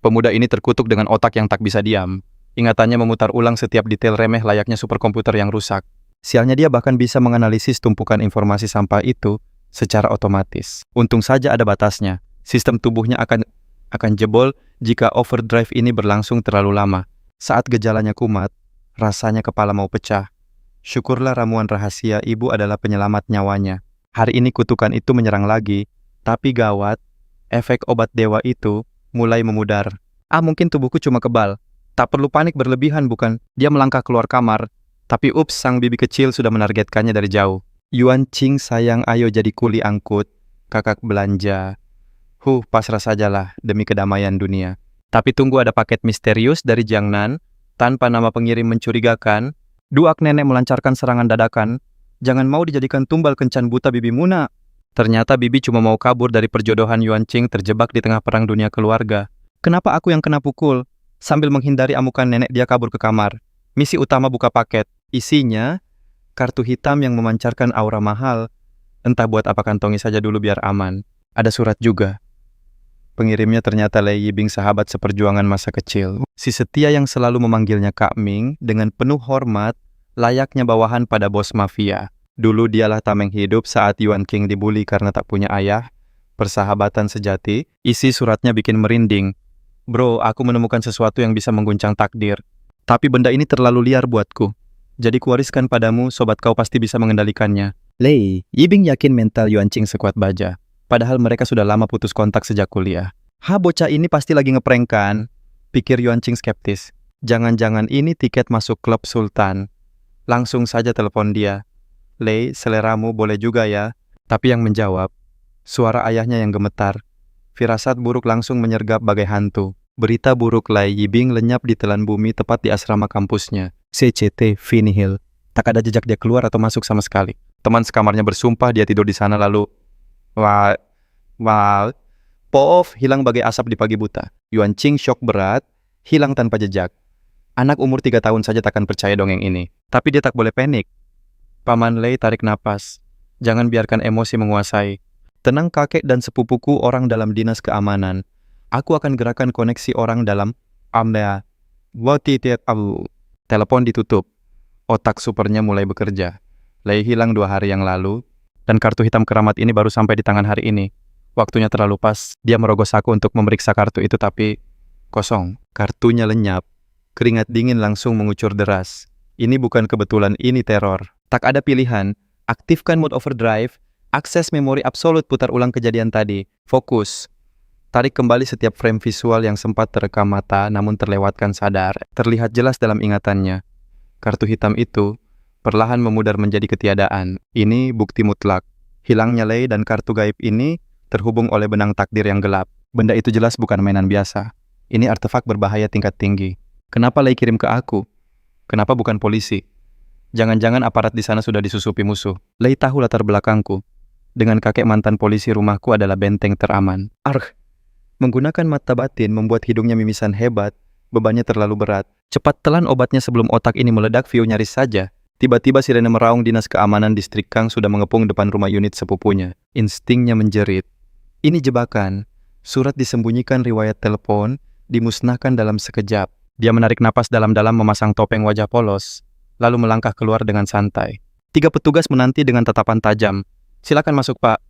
Pemuda ini terkutuk dengan otak yang tak bisa diam. Ingatannya memutar ulang setiap detail remeh layaknya superkomputer yang rusak. Sialnya dia bahkan bisa menganalisis tumpukan informasi sampah itu secara otomatis. Untung saja ada batasnya. Sistem tubuhnya akan jebol jika overdrive ini berlangsung terlalu lama. Saat gejalanya kumat, rasanya kepala mau pecah. Syukurlah ramuan rahasia ibu adalah penyelamat nyawanya. Hari ini kutukan itu menyerang lagi, tapi gawat, efek obat dewa itu mulai memudar. Mungkin tubuhku cuma kebal. Tak perlu panik berlebihan, bukan? Dia melangkah keluar kamar, tapi ups, sang bibi kecil sudah menargetkannya dari jauh. Yuan Qing sayang, ayo jadi kuli angkut, kakak belanja. Pasrah sajalah demi kedamaian dunia. Tapi tunggu, ada paket misterius dari Jiangnan, tanpa nama pengirim mencurigakan. Duak nenek melancarkan serangan dadakan. Jangan mau dijadikan tumbal kencan buta bibi Muna. Ternyata bibi cuma mau kabur dari perjodohan Yuan Qing terjebak di tengah perang dunia keluarga. Kenapa aku yang kena pukul? Sambil menghindari amukan nenek, dia kabur ke kamar. Misi utama buka paket. Isinya kartu hitam yang memancarkan aura mahal. Entah buat apa, kantongi saja dulu biar aman. Ada surat juga. Pengirimnya ternyata Lei Yibing, sahabat seperjuangan masa kecil. Si setia yang selalu memanggilnya Kak Ming dengan penuh hormat, layaknya bawahan pada bos mafia. Dulu dialah tameng hidup saat Yuan Qing dibully karena tak punya ayah. Persahabatan sejati. Isi suratnya bikin merinding. Bro, aku menemukan sesuatu yang bisa mengguncang takdir. Tapi benda ini terlalu liar buatku. Jadi kuwariskan padamu, sobat kau pasti bisa mengendalikannya. Lei Yibing yakin mental Yuan Qing sekuat baja. Padahal mereka sudah lama putus kontak sejak kuliah. Bocah ini pasti lagi ngeprank kan? Pikir Yuan Qing skeptis. Jangan-jangan ini tiket masuk klub Sultan. Langsung saja telepon dia. Lei, seleramu boleh juga ya. Tapi yang menjawab, suara ayahnya yang gemetar. Firasat buruk langsung menyergap bagai hantu. Berita buruk Lei Yibing lenyap di telan bumi tepat di asrama kampusnya. CCT Finihil. Tak ada jejak dia keluar atau masuk sama sekali. Teman sekamarnya bersumpah dia tidur di sana lalu... Poof, hilang bagai asap di pagi buta. Yuan Qing syok berat, hilang tanpa jejak. Anak umur 3 tahun saja takkan percaya dongeng ini. Tapi dia tak boleh panik. Paman Lei tarik napas. Jangan biarkan emosi menguasai. Tenang kakek dan sepupuku orang dalam dinas keamanan. Aku akan gerakan koneksi orang dalam Amnea. Telepon ditutup. Otak supernya mulai bekerja. Lei hilang 2 hari yang lalu, dan kartu hitam keramat ini baru sampai di tangan hari ini. Waktunya terlalu pas. Dia merogoh saku untuk memeriksa kartu itu, tapi kosong. Kartunya lenyap. Keringat dingin langsung mengucur deras. Ini bukan kebetulan, ini teror. Tak ada pilihan. Aktifkan mode overdrive. Akses memori absolut, putar ulang kejadian tadi. Fokus. Tarik kembali setiap frame visual yang sempat terekam mata namun terlewatkan sadar. Terlihat jelas dalam ingatannya. Kartu hitam itu perlahan memudar menjadi ketiadaan. Ini bukti mutlak. Hilangnya Lei dan kartu gaib ini terhubung oleh benang takdir yang gelap. Benda itu jelas bukan mainan biasa. Ini artefak berbahaya tingkat tinggi. Kenapa Lei kirim ke aku? Kenapa bukan polisi? Jangan-jangan aparat di sana sudah disusupi musuh. Lei tahu latar belakangku. Dengan kakek mantan polisi, rumahku adalah benteng teraman. Menggunakan mata batin membuat hidungnya mimisan hebat. Bebannya terlalu berat. Cepat telan obatnya sebelum otak ini meledak. View nyaris saja. Tiba-tiba sirene meraung. Dinas keamanan distrik Kang sudah mengepung depan rumah unit sepupunya. Instingnya menjerit. Ini jebakan. Surat disembunyikan, riwayat telepon dimusnahkan dalam sekejap. Dia menarik napas dalam-dalam, memasang topeng wajah polos, lalu melangkah keluar dengan santai. 3 petugas menanti dengan tatapan tajam. Silakan masuk, Pak.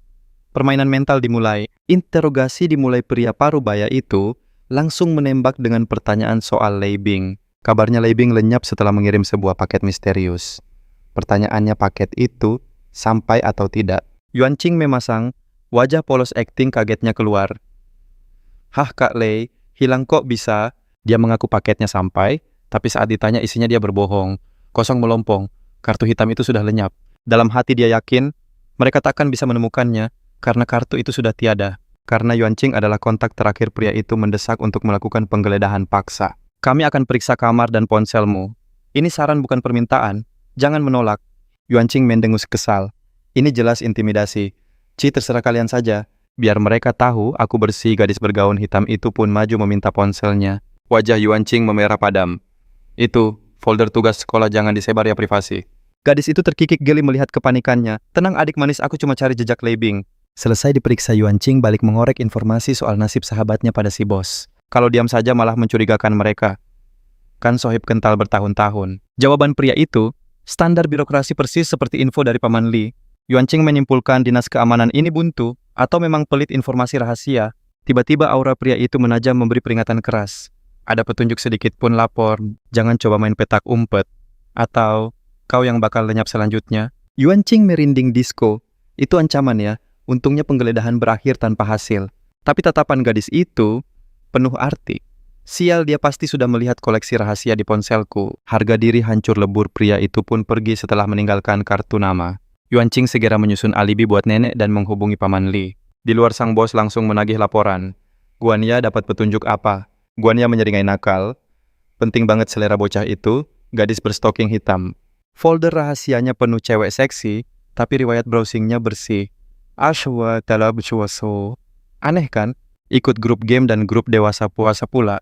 Permainan mental dimulai. Interogasi dimulai. Pria parubaya itu langsung menembak dengan pertanyaan soal Lei Bing. Kabarnya Lei Bing lenyap setelah mengirim sebuah paket misterius. Pertanyaannya, paket itu sampai atau tidak? Yuan Qing memasang wajah polos, akting kagetnya keluar. Kak Lei, hilang kok bisa? Dia mengaku paketnya sampai, tapi saat ditanya isinya dia berbohong. Kosong melompong. Kartu hitam itu sudah lenyap. Dalam hati dia yakin mereka takkan bisa menemukannya karena kartu itu sudah tiada. Karena Yuan Qing adalah kontak terakhir pria itu mendesak untuk melakukan penggeledahan paksa. Kami akan periksa kamar dan ponselmu. Ini saran bukan permintaan. Jangan menolak. Yuan Qing mendengus kesal. Ini jelas intimidasi. Terserah kalian saja. Biar mereka tahu aku bersih. Gadis bergaun hitam itu pun maju meminta ponselnya. Wajah Yuan Qing memerah padam. Itu, folder tugas sekolah jangan disebar ya, privasi. Gadis itu terkikik geli melihat kepanikannya. Tenang adik manis, aku cuma cari jejak Lei Bing. Selesai diperiksa, Yuan Qing balik mengorek informasi soal nasib sahabatnya pada si bos. Kalau diam saja malah mencurigakan mereka. Kan sohib kental bertahun-tahun. Jawaban pria itu, standar birokrasi persis seperti info dari Paman Li. Yuan Qing menyimpulkan dinas keamanan ini buntu, atau memang pelit informasi rahasia. Tiba-tiba aura pria itu menajam memberi peringatan keras. Ada petunjuk sedikit pun lapor, jangan coba main petak umpet. Atau, kau yang bakal lenyap selanjutnya. Yuan Qing merinding disco. Itu ancaman ya, untungnya penggeledahan berakhir tanpa hasil. Tapi tatapan gadis itu penuh arti. Sial, dia pasti sudah melihat koleksi rahasia di ponselku. Harga diri hancur lebur, pria itu pun pergi setelah meninggalkan kartu nama. Yuan Qing segera menyusun alibi buat nenek dan menghubungi Paman Li. Di luar sang bos langsung menagih laporan. Guanya dapat petunjuk apa? Guanya menyeringai nakal. Penting banget selera bocah itu, gadis berstoking hitam. Folder rahasianya penuh cewek seksi, tapi riwayat browsingnya bersih. Ashwa talab cuaso. Aneh kan? Ikut grup game dan grup dewasa puasa pula.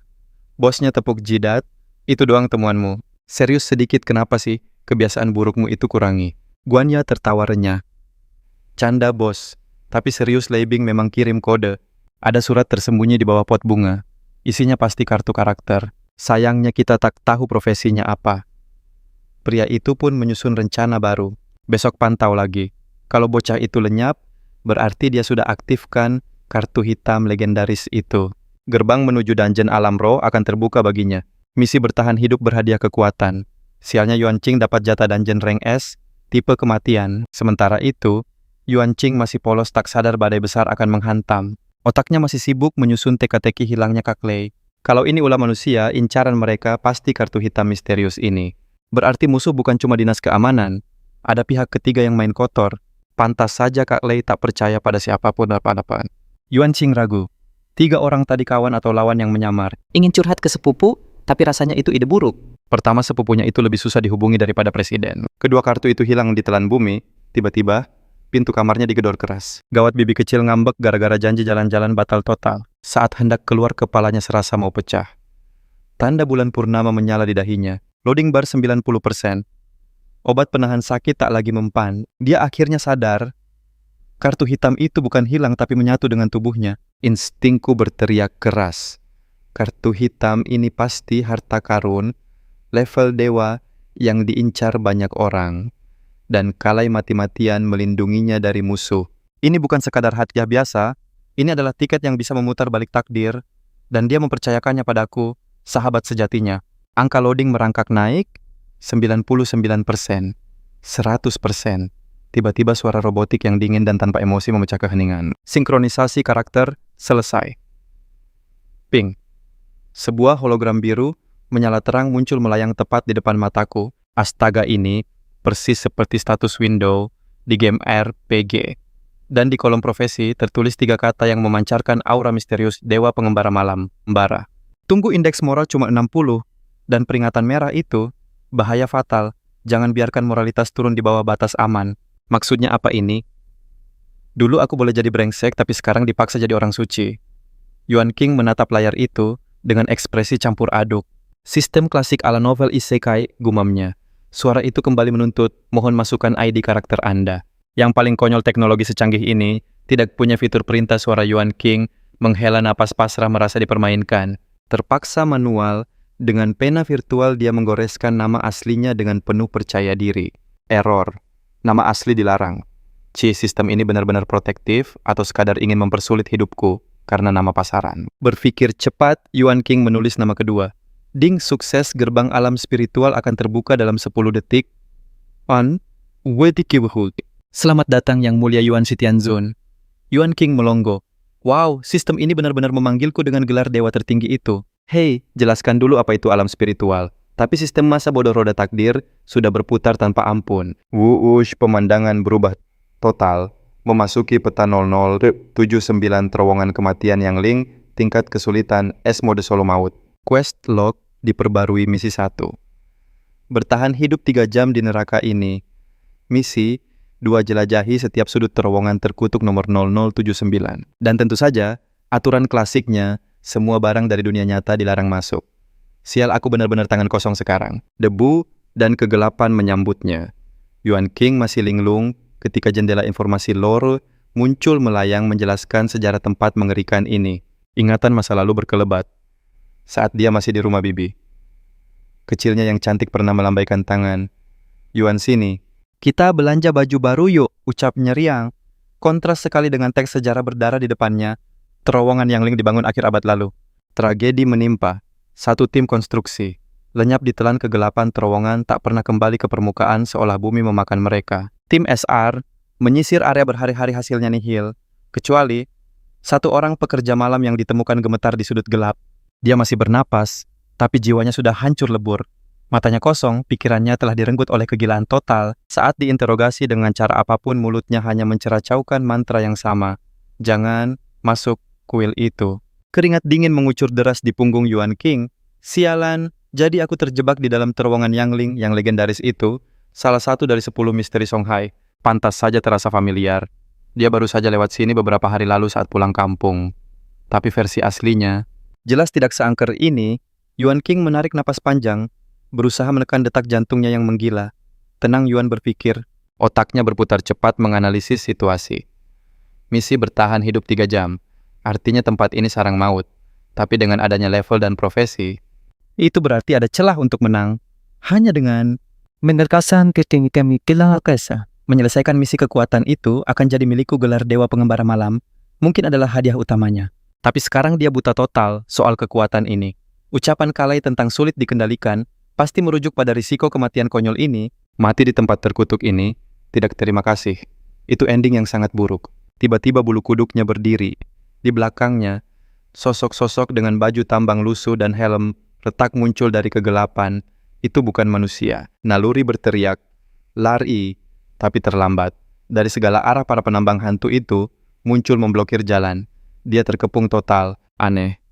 Bosnya tepuk jidat, itu doang temuanmu. Serius sedikit kenapa sih? Kebiasaan burukmu itu kurangi. Guanya tertawa renyah. Canda bos, tapi serius Leibing memang kirim kode. Ada surat tersembunyi di bawah pot bunga. Isinya pasti kartu karakter. Sayangnya kita tak tahu profesinya apa. Pria itu pun menyusun rencana baru. Besok pantau lagi. Kalau bocah itu lenyap, berarti dia sudah aktifkan kartu hitam legendaris itu. Gerbang menuju dungeon alam roh akan terbuka baginya. Misi bertahan hidup berhadiah kekuatan. Sialnya Yuan Qing dapat jatah dungeon rank S, tipe kematian. Sementara itu, Yuan Qing masih polos tak sadar badai besar akan menghantam. Otaknya masih sibuk menyusun teka-teki hilangnya Kak Lei. Kalau ini ulah manusia, incaran mereka pasti kartu hitam misterius ini. Berarti musuh bukan cuma dinas keamanan. Ada pihak ketiga yang main kotor. Pantas saja Kak Lei tak percaya pada siapapun apa-apaan. Yuan Qing ragu. 3 orang tadi kawan atau lawan yang menyamar. Ingin curhat ke sepupu, tapi rasanya itu ide buruk. Pertama, sepupunya itu lebih susah dihubungi daripada presiden. Kedua, kartu itu hilang di telan bumi. Tiba-tiba, pintu kamarnya digedor keras. Gawat bibi kecil ngambek gara-gara janji jalan-jalan batal total. Saat hendak keluar, kepalanya serasa mau pecah. Tanda bulan purnama menyala di dahinya. Loading bar 90%. Obat penahan sakit tak lagi mempan. Dia akhirnya sadar. Kartu hitam itu bukan hilang tapi menyatu dengan tubuhnya. Instingku berteriak keras. Kartu hitam ini pasti harta karun, level dewa yang diincar banyak orang. Dan Kalai mati-matian melindunginya dari musuh. Ini bukan sekadar hadiah biasa, ini adalah tiket yang bisa memutar balik takdir. Dan dia mempercayakannya padaku, sahabat sejatinya. Angka loading merangkak naik, 99%, 100%. Tiba-tiba suara robotik yang dingin dan tanpa emosi memecah keheningan. Sinkronisasi karakter selesai. Ping. Sebuah hologram biru menyala terang muncul melayang tepat di depan mataku. Astaga, ini persis seperti status window di game RPG. Dan di kolom profesi tertulis 3 kata yang memancarkan aura misterius Dewa Pengembara Malam, Mbara. Tunggu indeks moral cuma 60. Dan peringatan merah itu, bahaya fatal. Jangan biarkan moralitas turun di bawah batas aman. Maksudnya apa ini? Dulu aku boleh jadi brengsek, tapi sekarang dipaksa jadi orang suci. Yuan Qing menatap layar itu dengan ekspresi campur aduk. Sistem klasik ala novel isekai, gumamnya. Suara itu kembali menuntut, mohon masukkan ID karakter Anda. Yang paling konyol teknologi secanggih ini, tidak punya fitur perintah suara Yuan Qing, menghela napas pasrah merasa dipermainkan. Terpaksa manual, dengan pena virtual dia menggoreskan nama aslinya dengan penuh percaya diri. Error. Nama asli dilarang. Sistem ini benar-benar protektif atau sekadar ingin mempersulit hidupku karena nama pasaran. Berpikir cepat, Yuan Qing menulis nama kedua. Ding, sukses, gerbang alam spiritual akan terbuka dalam 10 detik. Selamat datang Yang Mulia Yuan Sitianzun. Yuan Qing melongo. Wow, sistem ini benar-benar memanggilku dengan gelar dewa tertinggi itu. Hei, jelaskan dulu apa itu alam spiritual. Tapi sistem masa bodoh roda takdir sudah berputar tanpa ampun. Wuush, pemandangan berubah total. Memasuki peta 0079 terowongan kematian yang link, tingkat kesulitan S mode solo maut. Quest log diperbarui misi 1. Bertahan hidup 3 jam di neraka ini. Misi 2, jelajahi setiap sudut terowongan terkutuk nomor 0079. Dan tentu saja, aturan klasiknya, semua barang dari dunia nyata dilarang masuk. Sial, aku benar-benar tangan kosong sekarang. Debu dan kegelapan menyambutnya. Yuan Qing masih linglung ketika jendela informasi lore muncul melayang menjelaskan sejarah tempat mengerikan ini. Ingatan masa lalu berkelebat. saat dia masih di rumah bibi. Kecilnya yang cantik pernah melambaikan tangan. Yuan sini. Kita belanja baju baru yuk, ucapnya riang. Kontras sekali dengan teks sejarah berdarah di depannya. Terowongan Yangling dibangun akhir abad lalu. Tragedi menimpa. Satu tim konstruksi. Lenyap ditelan kegelapan terowongan tak pernah kembali ke permukaan seolah bumi memakan mereka. Tim SR menyisir area berhari-hari hasilnya nihil. Kecuali satu orang pekerja malam yang ditemukan gemetar di sudut gelap. Dia masih bernapas, tapi jiwanya sudah hancur lebur. Matanya kosong, pikirannya telah direnggut oleh kegilaan total. Saat diinterogasi dengan cara apapun, mulutnya hanya menceracaukan mantra yang sama. Jangan masuk kuil itu. Keringat dingin mengucur deras di punggung Yuan King. Sialan, jadi aku terjebak di dalam terowongan Yangling yang legendaris itu, salah satu dari 10 misteri Songhai. Pantas saja terasa familiar. Dia baru saja lewat sini beberapa hari lalu saat pulang kampung. Tapi versi aslinya, jelas tidak seangker ini. Yuan King menarik napas panjang, berusaha menekan detak jantungnya yang menggila. Tenang, Yuan berpikir. Otaknya berputar cepat menganalisis situasi. Misi bertahan hidup 3 jam. Artinya tempat ini sarang maut. Tapi dengan adanya level dan profesi, itu berarti ada celah untuk menang. Hanya dengan Menerkasan ketinggi kami kelang akasa. menyelesaikan misi kekuatan itu akan jadi milikku gelar Dewa Pengembara Malam. Mungkin adalah hadiah utamanya. Tapi sekarang dia buta total soal kekuatan ini. Ucapan Kalai tentang sulit dikendalikan pasti merujuk pada risiko kematian konyol ini. Mati di tempat terkutuk ini, tidak terima kasih. Itu ending yang sangat buruk. Tiba-tiba bulu kuduknya berdiri. Di belakangnya, sosok-sosok dengan baju tambang lusuh dan helm retak muncul dari kegelapan. Itu bukan manusia. Naluri berteriak, lari, tapi terlambat. Dari segala arah para penambang hantu itu muncul memblokir jalan. Dia terkepung total. Aneh.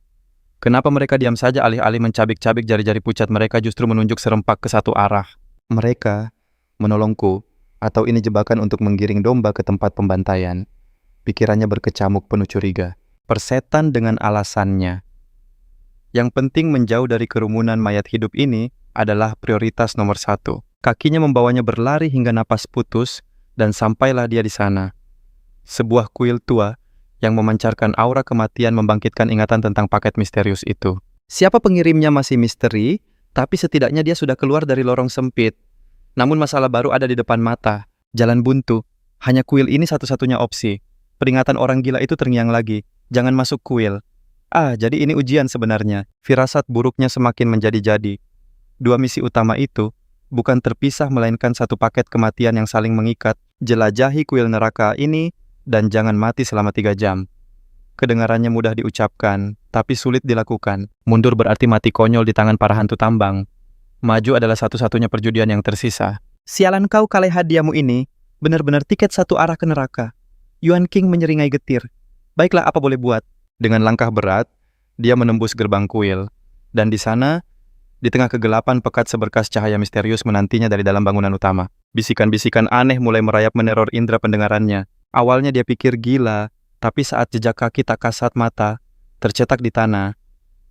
Kenapa mereka diam saja alih-alih mencabik-cabik jari-jari pucat mereka justru menunjuk serempak ke satu arah? Mereka menolongku, atau ini jebakan untuk menggiring domba ke tempat pembantaian? Pikirannya berkecamuk penuh curiga. Persetan dengan alasannya. Yang penting menjauh dari kerumunan mayat hidup ini adalah prioritas nomor 1. Kakinya membawanya berlari hingga napas putus, dan sampailah dia di sana. Sebuah kuil tua yang memancarkan aura kematian membangkitkan ingatan tentang paket misterius itu. Siapa pengirimnya masih misteri, tapi setidaknya dia sudah keluar dari lorong sempit. Namun masalah baru ada di depan mata. Jalan buntu. Hanya kuil ini satu-satunya opsi. Peringatan orang gila itu terngiang lagi. Jangan masuk kuil. Jadi ini ujian sebenarnya. Firasat buruknya semakin menjadi-jadi. 2 misi utama itu bukan terpisah melainkan satu paket kematian yang saling mengikat. Jelajahi kuil neraka ini dan jangan mati selama 3 jam. Kedengarannya mudah diucapkan, tapi sulit dilakukan. Mundur berarti mati konyol di tangan para hantu tambang. Maju adalah satu-satunya perjudian yang tersisa. Sialan kau Kalai hadiahmu ini, benar-benar tiket satu arah ke neraka. Yuan King menyeringai getir. Baiklah, apa boleh buat? Dengan langkah berat, dia menembus gerbang kuil. Dan di sana, di tengah kegelapan pekat seberkas cahaya misterius menantinya dari dalam bangunan utama. Bisikan-bisikan aneh mulai merayap meneror indera pendengarannya. Awalnya dia pikir gila, tapi saat jejak kaki tak kasat mata, tercetak di tanah,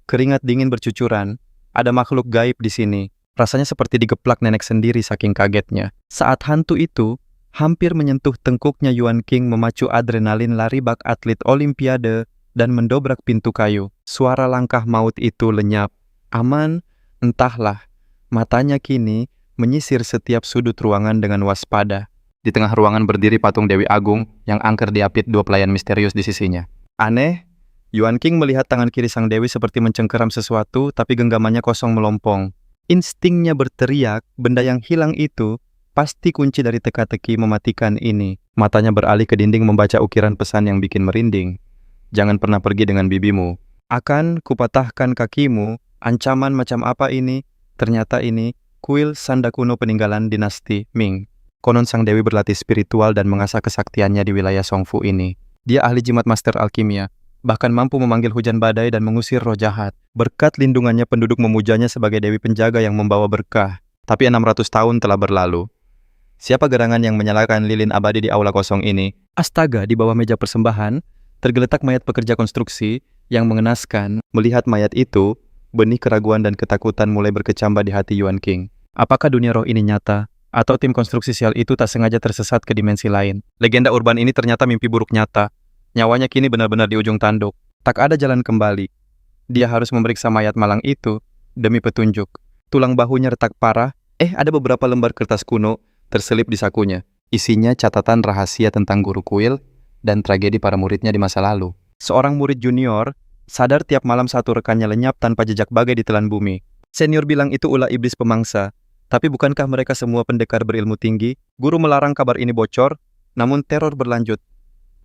keringat dingin bercucuran, ada makhluk gaib di sini. Rasanya seperti digeplak nenek sendiri saking kagetnya. Saat hantu itu hampir menyentuh tengkuknya, Yuan King memacu adrenalin lari bak atlet olimpiade dan mendobrak pintu kayu. Suara langkah maut itu lenyap. Aman, entahlah. Matanya kini menyisir setiap sudut ruangan dengan waspada. Di tengah ruangan berdiri patung Dewi Agung yang angker diapit 2 pelayan misterius di sisinya. Aneh, Yuan King melihat tangan kiri sang dewi seperti mencengkeram sesuatu, tapi genggamannya kosong melompong. Instingnya berteriak, benda yang hilang itu pasti kunci dari teka-teki mematikan ini. Matanya beralih ke dinding membaca ukiran pesan yang bikin merinding. Jangan pernah pergi dengan bibimu. Akan kupatahkan kakimu. Ancaman macam apa ini? Ternyata ini kuil sanda kuno peninggalan dinasti Ming. Konon sang dewi berlatih spiritual dan mengasah kesaktiannya di wilayah Songfu ini. Dia ahli jimat master alkimia, bahkan mampu memanggil hujan badai dan mengusir roh jahat. Berkat lindungannya penduduk memujanya sebagai dewi penjaga yang membawa berkah. Tapi 600 tahun telah berlalu. Siapa gerangan yang menyalakan lilin abadi di aula kosong ini? Astaga, di bawah meja persembahan, tergeletak mayat pekerja konstruksi yang mengenaskan. Melihat mayat itu, benih keraguan dan ketakutan mulai berkecambah di hati Yuan King. Apakah dunia roh ini nyata? Atau tim konstruksi sial itu tak sengaja tersesat ke dimensi lain? Legenda urban ini ternyata mimpi buruk nyata. Nyawanya kini benar-benar di ujung tanduk. Tak ada jalan kembali. Dia harus memeriksa mayat malang itu demi petunjuk. Tulang bahunya retak parah. Ada beberapa lembar kertas kuno terselip di sakunya. Isinya catatan rahasia tentang guru kuil dan tragedi para muridnya di masa lalu. Seorang murid junior sadar tiap malam satu rekannya lenyap tanpa jejak bagai ditelan bumi. Senior bilang itu ulah iblis pemangsa. Tapi bukankah mereka semua pendekar berilmu tinggi? Guru melarang kabar ini bocor, namun teror berlanjut.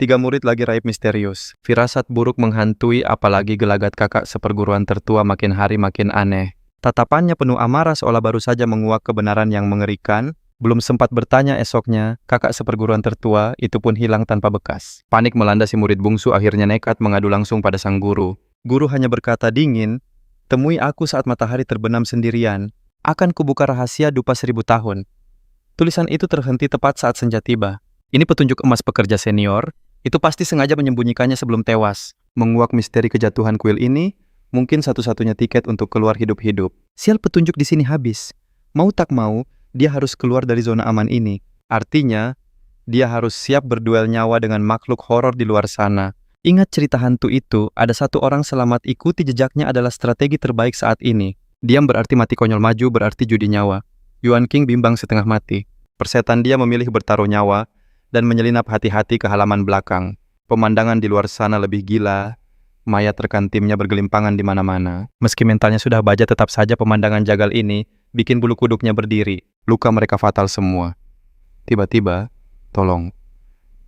3 murid lagi raib misterius. Firasat buruk menghantui, apalagi gelagat kakak seperguruan tertua makin hari makin aneh. Tatapannya penuh amarah seolah baru saja menguak kebenaran yang mengerikan. Belum sempat bertanya esoknya, kakak seperguruan tertua itu pun hilang tanpa bekas. Panik melanda si murid bungsu, akhirnya nekat mengadu langsung pada sang guru. Guru hanya berkata dingin, "Temui aku saat matahari terbenam sendirian. Akan kubuka rahasia dupa 1000 tahun." Tulisan itu terhenti tepat saat senja tiba. Ini petunjuk emas pekerja senior. Itu pasti sengaja menyembunyikannya sebelum tewas. Menguak misteri kejatuhan kuil ini, mungkin satu-satunya tiket untuk keluar hidup-hidup. Sial, petunjuk di sini habis. Mau tak mau, dia harus keluar dari zona aman ini. Artinya, dia harus siap berduel nyawa dengan makhluk horor di luar sana. Ingat cerita hantu itu, ada satu orang selamat, ikuti jejaknya adalah strategi terbaik saat ini. Diam berarti mati, konyol maju berarti judi nyawa. Yuan King bimbang setengah mati. Persetan dia memilih bertaruh nyawa dan menyelinap hati-hati ke halaman belakang. Pemandangan di luar sana lebih gila. Mayat rekan timnya bergelimpangan di mana-mana. Meski mentalnya sudah baja, tetap saja pemandangan jagal ini bikin bulu kuduknya berdiri. Luka mereka fatal semua. Tiba-tiba, tolong.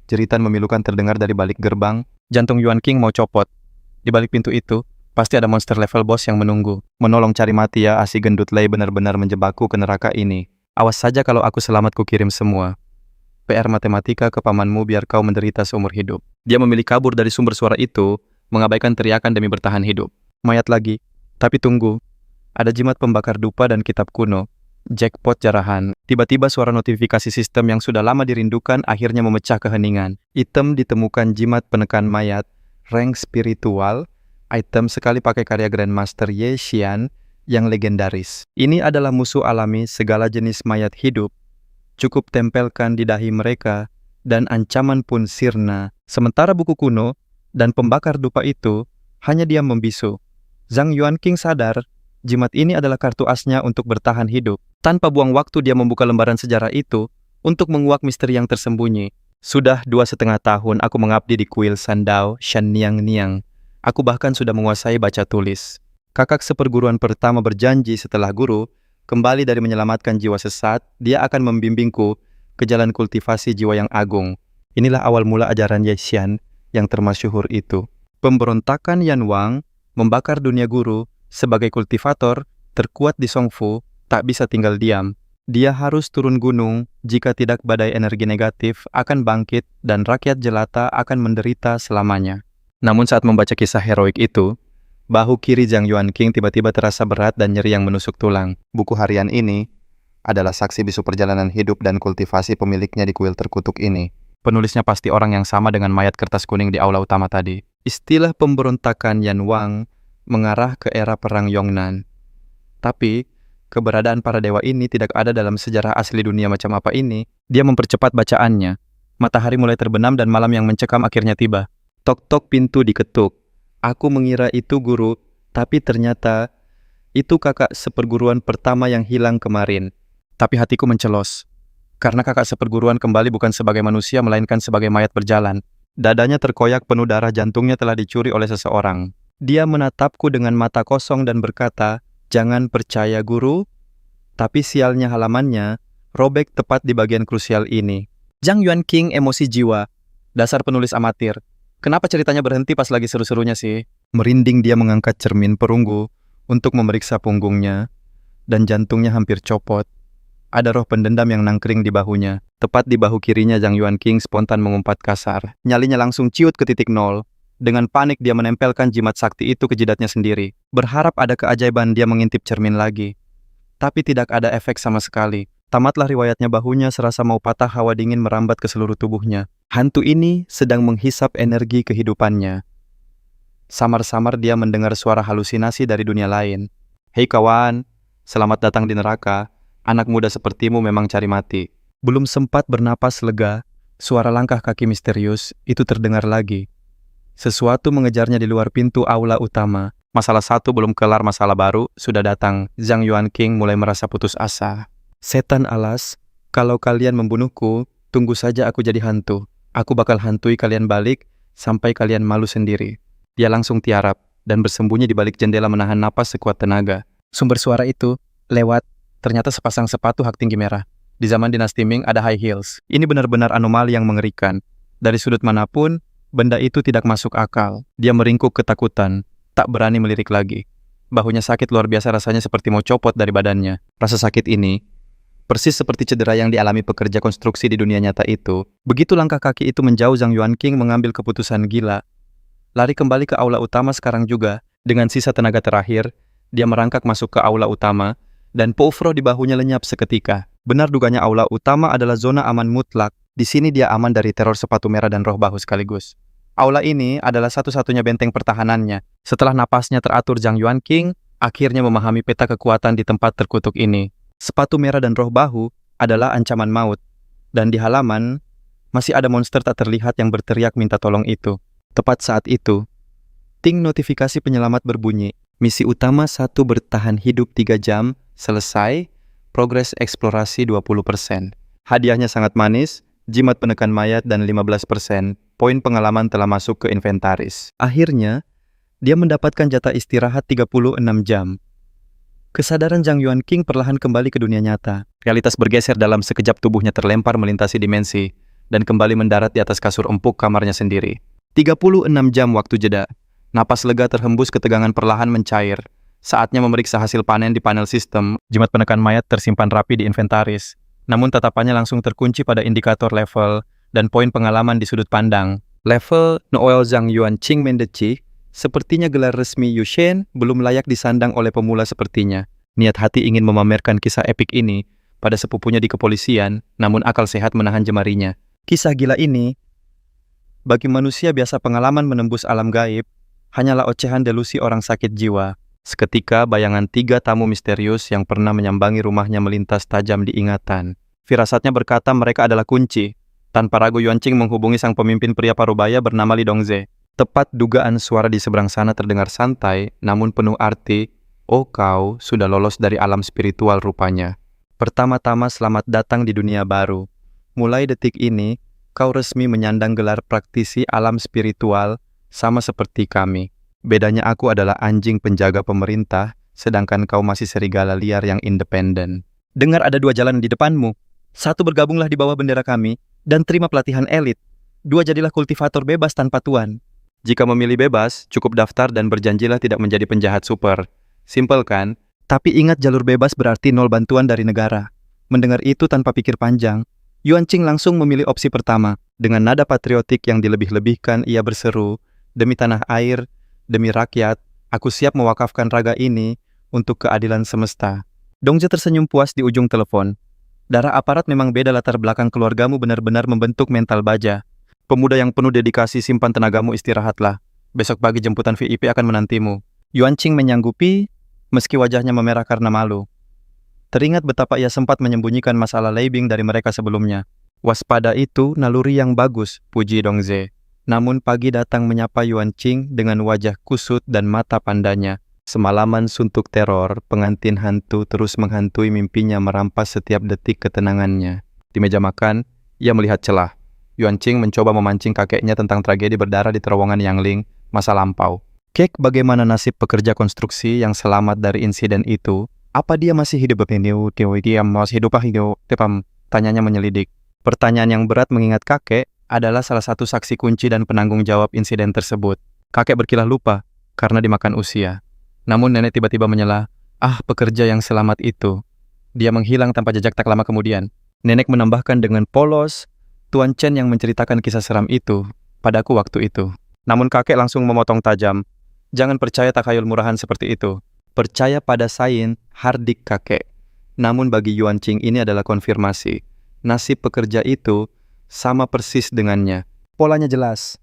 Jeritan memilukan terdengar dari balik gerbang. Jantung Yuan King mau copot. Di balik pintu itu, pasti ada monster level boss yang menunggu. Menolong cari mati ya, asi gendut Lei benar-benar menjebakku ke neraka ini. Awas saja kalau aku selamat kukirim semua. PR matematika ke pamanmu biar kau menderita seumur hidup. Dia memilih kabur dari sumber suara itu, mengabaikan teriakan demi bertahan hidup. Mayat lagi. Tapi tunggu. Ada jimat pembakar dupa dan kitab kuno. Jackpot jarahan. Tiba-tiba suara notifikasi sistem yang sudah lama dirindukan akhirnya memecah keheningan. Item ditemukan, jimat penekan mayat, rank spiritual, item sekali pakai karya Grandmaster Ye Xian yang legendaris. Ini adalah musuh alami segala jenis mayat hidup. Cukup tempelkan di dahi mereka, dan ancaman pun sirna. Sementara buku kuno dan pembakar dupa itu hanya diam membisu. Zhang Yuan King sadar, jimat ini adalah kartu asnya untuk bertahan hidup. Tanpa buang waktu dia membuka lembaran sejarah itu untuk menguak misteri yang tersembunyi. Sudah 2,5 tahun aku mengabdi di kuil Sandao Shan Niang Niang. Aku bahkan sudah menguasai baca tulis. Kakak seperguruan pertama berjanji setelah guru kembali dari menyelamatkan jiwa sesat, dia akan membimbingku ke jalan kultivasi jiwa yang agung. Inilah awal mula ajaran Ye Xian yang termasyhur itu. Pemberontakan Yan Wang membakar dunia guru sebagai kultivator terkuat di Songfu tak bisa tinggal diam. Dia harus turun gunung, jika tidak badai energi negatif akan bangkit dan rakyat jelata akan menderita selamanya. Namun saat membaca kisah heroik itu, bahu kiri Zhang Yuan King tiba-tiba terasa berat dan nyeri yang menusuk tulang. Buku harian ini adalah saksi bisu perjalanan hidup dan kultivasi pemiliknya di kuil terkutuk ini. Penulisnya pasti orang yang sama dengan mayat kertas kuning di aula utama tadi. Istilah pemberontakan Yan Wang mengarah ke era perang Yongnan. Tapi, keberadaan para dewa ini tidak ada dalam sejarah asli dunia macam apa ini. Dia mempercepat bacaannya. Matahari mulai terbenam dan malam yang mencekam akhirnya tiba. Tok-tok pintu diketuk. Aku mengira itu guru, tapi ternyata itu kakak seperguruan pertama yang hilang kemarin. Tapi hatiku mencelos. Karena kakak seperguruan kembali bukan sebagai manusia, melainkan sebagai mayat berjalan. Dadanya terkoyak penuh darah, jantungnya telah dicuri oleh seseorang. Dia menatapku dengan mata kosong dan berkata, "Jangan percaya guru." Tapi sialnya halamannya robek tepat di bagian krusial ini. Zhang Yuan King emosi jiwa. Dasar penulis amatir. Kenapa ceritanya berhenti pas lagi seru-serunya sih? Merinding dia mengangkat cermin perunggu untuk memeriksa punggungnya, dan jantungnya hampir copot. Ada roh pendendam yang nangkring di bahunya. Tepat di bahu kirinya, Zhang Yuan King spontan mengumpat kasar. Nyalinya langsung ciut ke titik nol. Dengan panik dia menempelkan jimat sakti itu ke jidatnya sendiri. Berharap ada keajaiban, dia mengintip cermin lagi. Tapi tidak ada efek sama sekali. Tamatlah riwayatnya, bahunya serasa mau patah, hawa dingin merambat ke seluruh tubuhnya. Hantu ini sedang menghisap energi kehidupannya. Samar-samar dia mendengar suara halusinasi dari dunia lain. "Hei kawan, selamat datang di neraka. Anak muda sepertimu memang cari mati." Belum sempat bernapas lega, suara langkah kaki misterius itu terdengar lagi. Sesuatu mengejarnya di luar pintu aula utama. Masalah satu belum kelar, masalah baru sudah datang. Zhang Yuanqing mulai merasa putus asa. Setan alas, kalau kalian membunuhku, tunggu saja aku jadi hantu. Aku bakal hantui kalian balik sampai kalian malu sendiri. Dia langsung tiarap dan bersembunyi di balik jendela menahan napas sekuat tenaga. Sumber suara itu lewat ternyata sepasang sepatu hak tinggi merah. Di zaman dinasti Ming ada high heels. Ini benar-benar anomali yang mengerikan. Dari sudut manapun, benda itu tidak masuk akal. Dia meringkuk ketakutan, tak berani melirik lagi. Bahunya sakit luar biasa, rasanya seperti mau copot dari badannya. Rasa sakit ini persis seperti cedera yang dialami pekerja konstruksi di dunia nyata itu. Begitu langkah kaki itu menjauh, Zhang Yuanqing mengambil keputusan gila. Lari kembali ke aula utama sekarang juga. Dengan sisa tenaga terakhir, dia merangkak masuk ke aula utama, dan Pofro di bahunya lenyap seketika. Benar duganya aula utama adalah zona aman mutlak. Di sini dia aman dari teror sepatu merah dan roh bahu sekaligus. Aula ini adalah satu-satunya benteng pertahanannya. Setelah napasnya teratur, Zhang Yuanqing akhirnya memahami peta kekuatan di tempat terkutuk ini. Sepatu merah dan roh bahu adalah ancaman maut. Dan di halaman, masih ada monster tak terlihat yang berteriak minta tolong itu. Tepat saat itu, ting notifikasi penyelamat berbunyi. Misi utama 1 bertahan hidup 3 jam, selesai, progres eksplorasi 20%. Hadiahnya sangat manis, jimat penekan mayat dan 15%. Poin pengalaman telah masuk ke inventaris. Akhirnya, dia mendapatkan jatah istirahat 36 jam. Kesadaran Zhang Yuanqing perlahan kembali ke dunia nyata. Realitas bergeser dalam sekejap, tubuhnya terlempar melintasi dimensi dan kembali mendarat di atas kasur empuk kamarnya sendiri. 36 jam waktu jeda. Napas lega terhembus, ketegangan perlahan mencair. Saatnya memeriksa hasil panen di panel sistem. Jimat penekan mayat tersimpan rapi di inventaris. Namun tatapannya langsung terkunci pada indikator level dan poin pengalaman di sudut pandang. Level Noel Zhang Yuanqing Mendeci. Sepertinya gelar resmi Yushen belum layak disandang oleh pemula sepertinya. Niat hati ingin memamerkan kisah epik ini pada sepupunya di kepolisian, namun akal sehat menahan jemarinya. Kisah gila ini, bagi manusia biasa pengalaman menembus alam gaib, hanyalah ocehan delusi orang sakit jiwa. Seketika bayangan 3 tamu misterius yang pernah menyambangi rumahnya melintas tajam di ingatan. Firasatnya berkata mereka adalah kunci. Tanpa ragu, Yuanqing menghubungi sang pemimpin pria parubaya bernama Li Dongze. Tepat dugaan suara di seberang sana terdengar santai, namun penuh arti. Oh, kau sudah lolos dari alam spiritual rupanya. Pertama-tama selamat datang di dunia baru. Mulai detik ini, kau resmi menyandang gelar praktisi alam spiritual, sama seperti kami. Bedanya aku adalah anjing penjaga pemerintah, sedangkan kau masih serigala liar yang independen. Dengar ada 2 jalan di depanmu. 1, bergabunglah di bawah bendera kami, dan terima pelatihan elit. 2, jadilah kultivator bebas tanpa tuan. Jika memilih bebas, cukup daftar dan berjanjilah tidak menjadi penjahat super. Simpel kan? Tapi ingat, jalur bebas berarti 0 bantuan dari negara. Mendengar itu tanpa pikir panjang, Yuanqing langsung memilih opsi pertama. Dengan nada patriotik yang dilebih-lebihkan, ia berseru, "Demi tanah air, demi rakyat, aku siap mewakafkan raga ini untuk keadilan semesta." Dongze tersenyum puas di ujung telepon. Darah aparat memang beda, latar belakang keluargamu benar-benar membentuk mental baja. Pemuda yang penuh dedikasi, simpan tenagamu, istirahatlah. Besok pagi jemputan VIP akan menantimu. Yuanqing menyanggupi, meski wajahnya memerah karena malu. Teringat betapa ia sempat menyembunyikan masalah Leibing dari mereka sebelumnya. Waspada itu naluri yang bagus, puji Dongze. Namun pagi datang menyapa Yuanqing dengan wajah kusut dan mata pandanya. Semalaman suntuk teror, pengantin hantu terus menghantui mimpinya, merampas setiap detik ketenangannya. Di meja makan, ia melihat celah. Yuanqing mencoba memancing kakeknya tentang tragedi berdarah di terowongan Yangling masa lampau. Kek, bagaimana nasib pekerja konstruksi yang selamat dari insiden itu? Apa dia masih hidup? Dia masih hidup, tanyanya menyelidik. Pertanyaan yang berat mengingat kakek adalah salah satu saksi kunci dan penanggung jawab insiden tersebut. Kakek berkilah lupa karena dimakan usia. Namun nenek tiba-tiba menyela, pekerja yang selamat itu. Dia menghilang tanpa jejak tak lama kemudian. Nenek menambahkan dengan polos, Tuan Chen yang menceritakan kisah seram itu padaku waktu itu. Namun kakek langsung memotong tajam. Jangan percaya takhayul murahan seperti itu. Percaya pada sains, hardik kakek. Namun bagi Yuanqing ini adalah konfirmasi. Nasib pekerja itu sama persis dengannya. Polanya jelas.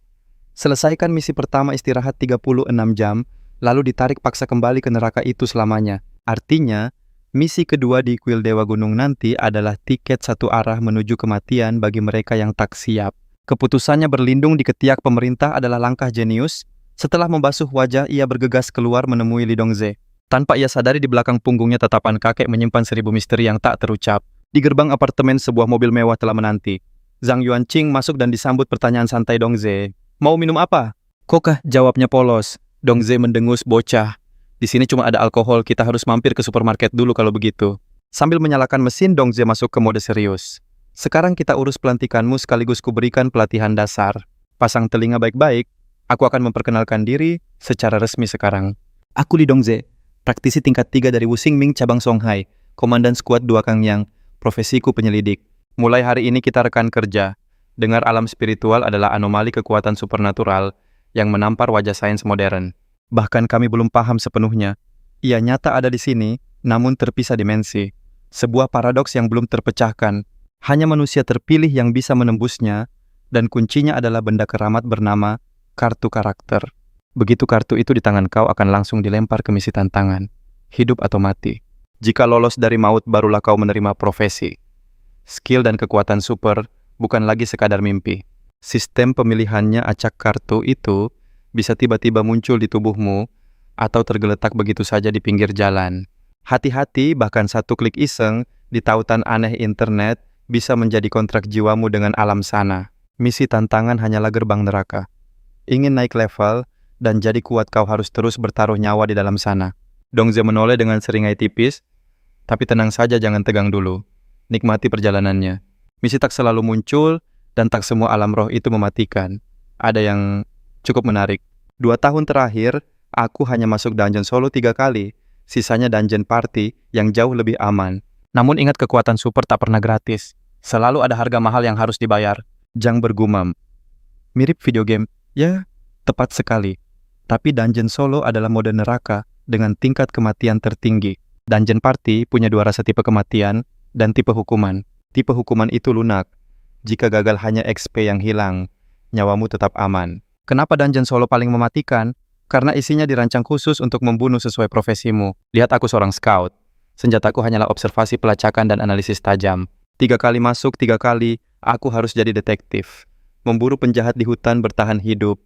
Selesaikan misi pertama, istirahat 36 jam, lalu ditarik paksa kembali ke neraka itu selamanya. Artinya, misi kedua di kuil Dewa Gunung nanti adalah tiket satu arah menuju kematian bagi mereka yang tak siap. Keputusannya berlindung di ketiak pemerintah adalah langkah jenius, Setelah membasuh wajah, ia bergegas keluar menemui Li Dongze. Tanpa ia sadari di belakang punggungnya tatapan kakek menyimpan 1000 misteri yang tak terucap. Di gerbang apartemen sebuah mobil mewah telah menanti. Zhang Yuanqing masuk dan disambut pertanyaan santai Dongze. Mau minum apa? Kokah, jawabnya polos. Dongze mendengus bocah. Di sini cuma ada alkohol, kita harus mampir ke supermarket dulu kalau begitu. Sambil menyalakan mesin, Dongze masuk ke mode serius. Sekarang kita urus pelantikanmu sekaligus kuberikan pelatihan dasar. Pasang telinga baik-baik. Aku akan memperkenalkan diri secara resmi sekarang. Aku Li Dongze, praktisi tingkat 3 dari Wuxingming cabang Songhai, komandan skuad 2 Kangyang, profesiku penyelidik. Mulai hari ini kita rekan kerja. Dengar alam spiritual adalah anomali kekuatan supernatural yang menampar wajah sains modern. Bahkan kami belum paham sepenuhnya. Ia nyata ada di sini, namun terpisah dimensi. Sebuah paradoks yang belum terpecahkan. Hanya manusia terpilih yang bisa menembusnya, dan kuncinya adalah benda keramat bernama kartu karakter. Begitu kartu itu di tangan kau akan langsung dilempar ke misi tantangan. Hidup atau mati. Jika lolos dari maut barulah kau menerima profesi. Skill dan kekuatan super bukan lagi sekadar mimpi. Sistem pemilihannya acak kartu itu bisa tiba-tiba muncul di tubuhmu atau tergeletak begitu saja di pinggir jalan. Hati-hati, bahkan satu klik iseng di tautan aneh internet bisa menjadi kontrak jiwamu dengan alam sana. Misi tantangan hanyalah gerbang neraka. Ingin naik level dan jadi kuat kau harus terus bertaruh nyawa di dalam sana. Dongze menoleh dengan seringai tipis, tapi tenang saja jangan tegang dulu. Nikmati perjalanannya. Misi tak selalu muncul dan tak semua alam roh itu mematikan. Ada yang cukup menarik. 2 tahun terakhir, aku hanya masuk dungeon solo 3 kali. Sisanya dungeon party yang jauh lebih aman. Namun ingat kekuatan super tak pernah gratis. Selalu ada harga mahal yang harus dibayar. Zhang bergumam. Mirip video game. Ya, tepat sekali. Tapi dungeon solo adalah mode neraka dengan tingkat kematian tertinggi. Dungeon party punya 2 rasa tipe kematian dan tipe hukuman. Tipe hukuman itu lunak. Jika gagal hanya XP yang hilang, nyawamu tetap aman. Kenapa dungeon solo paling mematikan? Karena isinya dirancang khusus untuk membunuh sesuai profesimu. Lihat aku seorang scout. Senjataku hanyalah observasi pelacakan dan analisis tajam. 3 kali masuk, 3 kali, aku harus jadi detektif. Memburu penjahat di hutan bertahan hidup.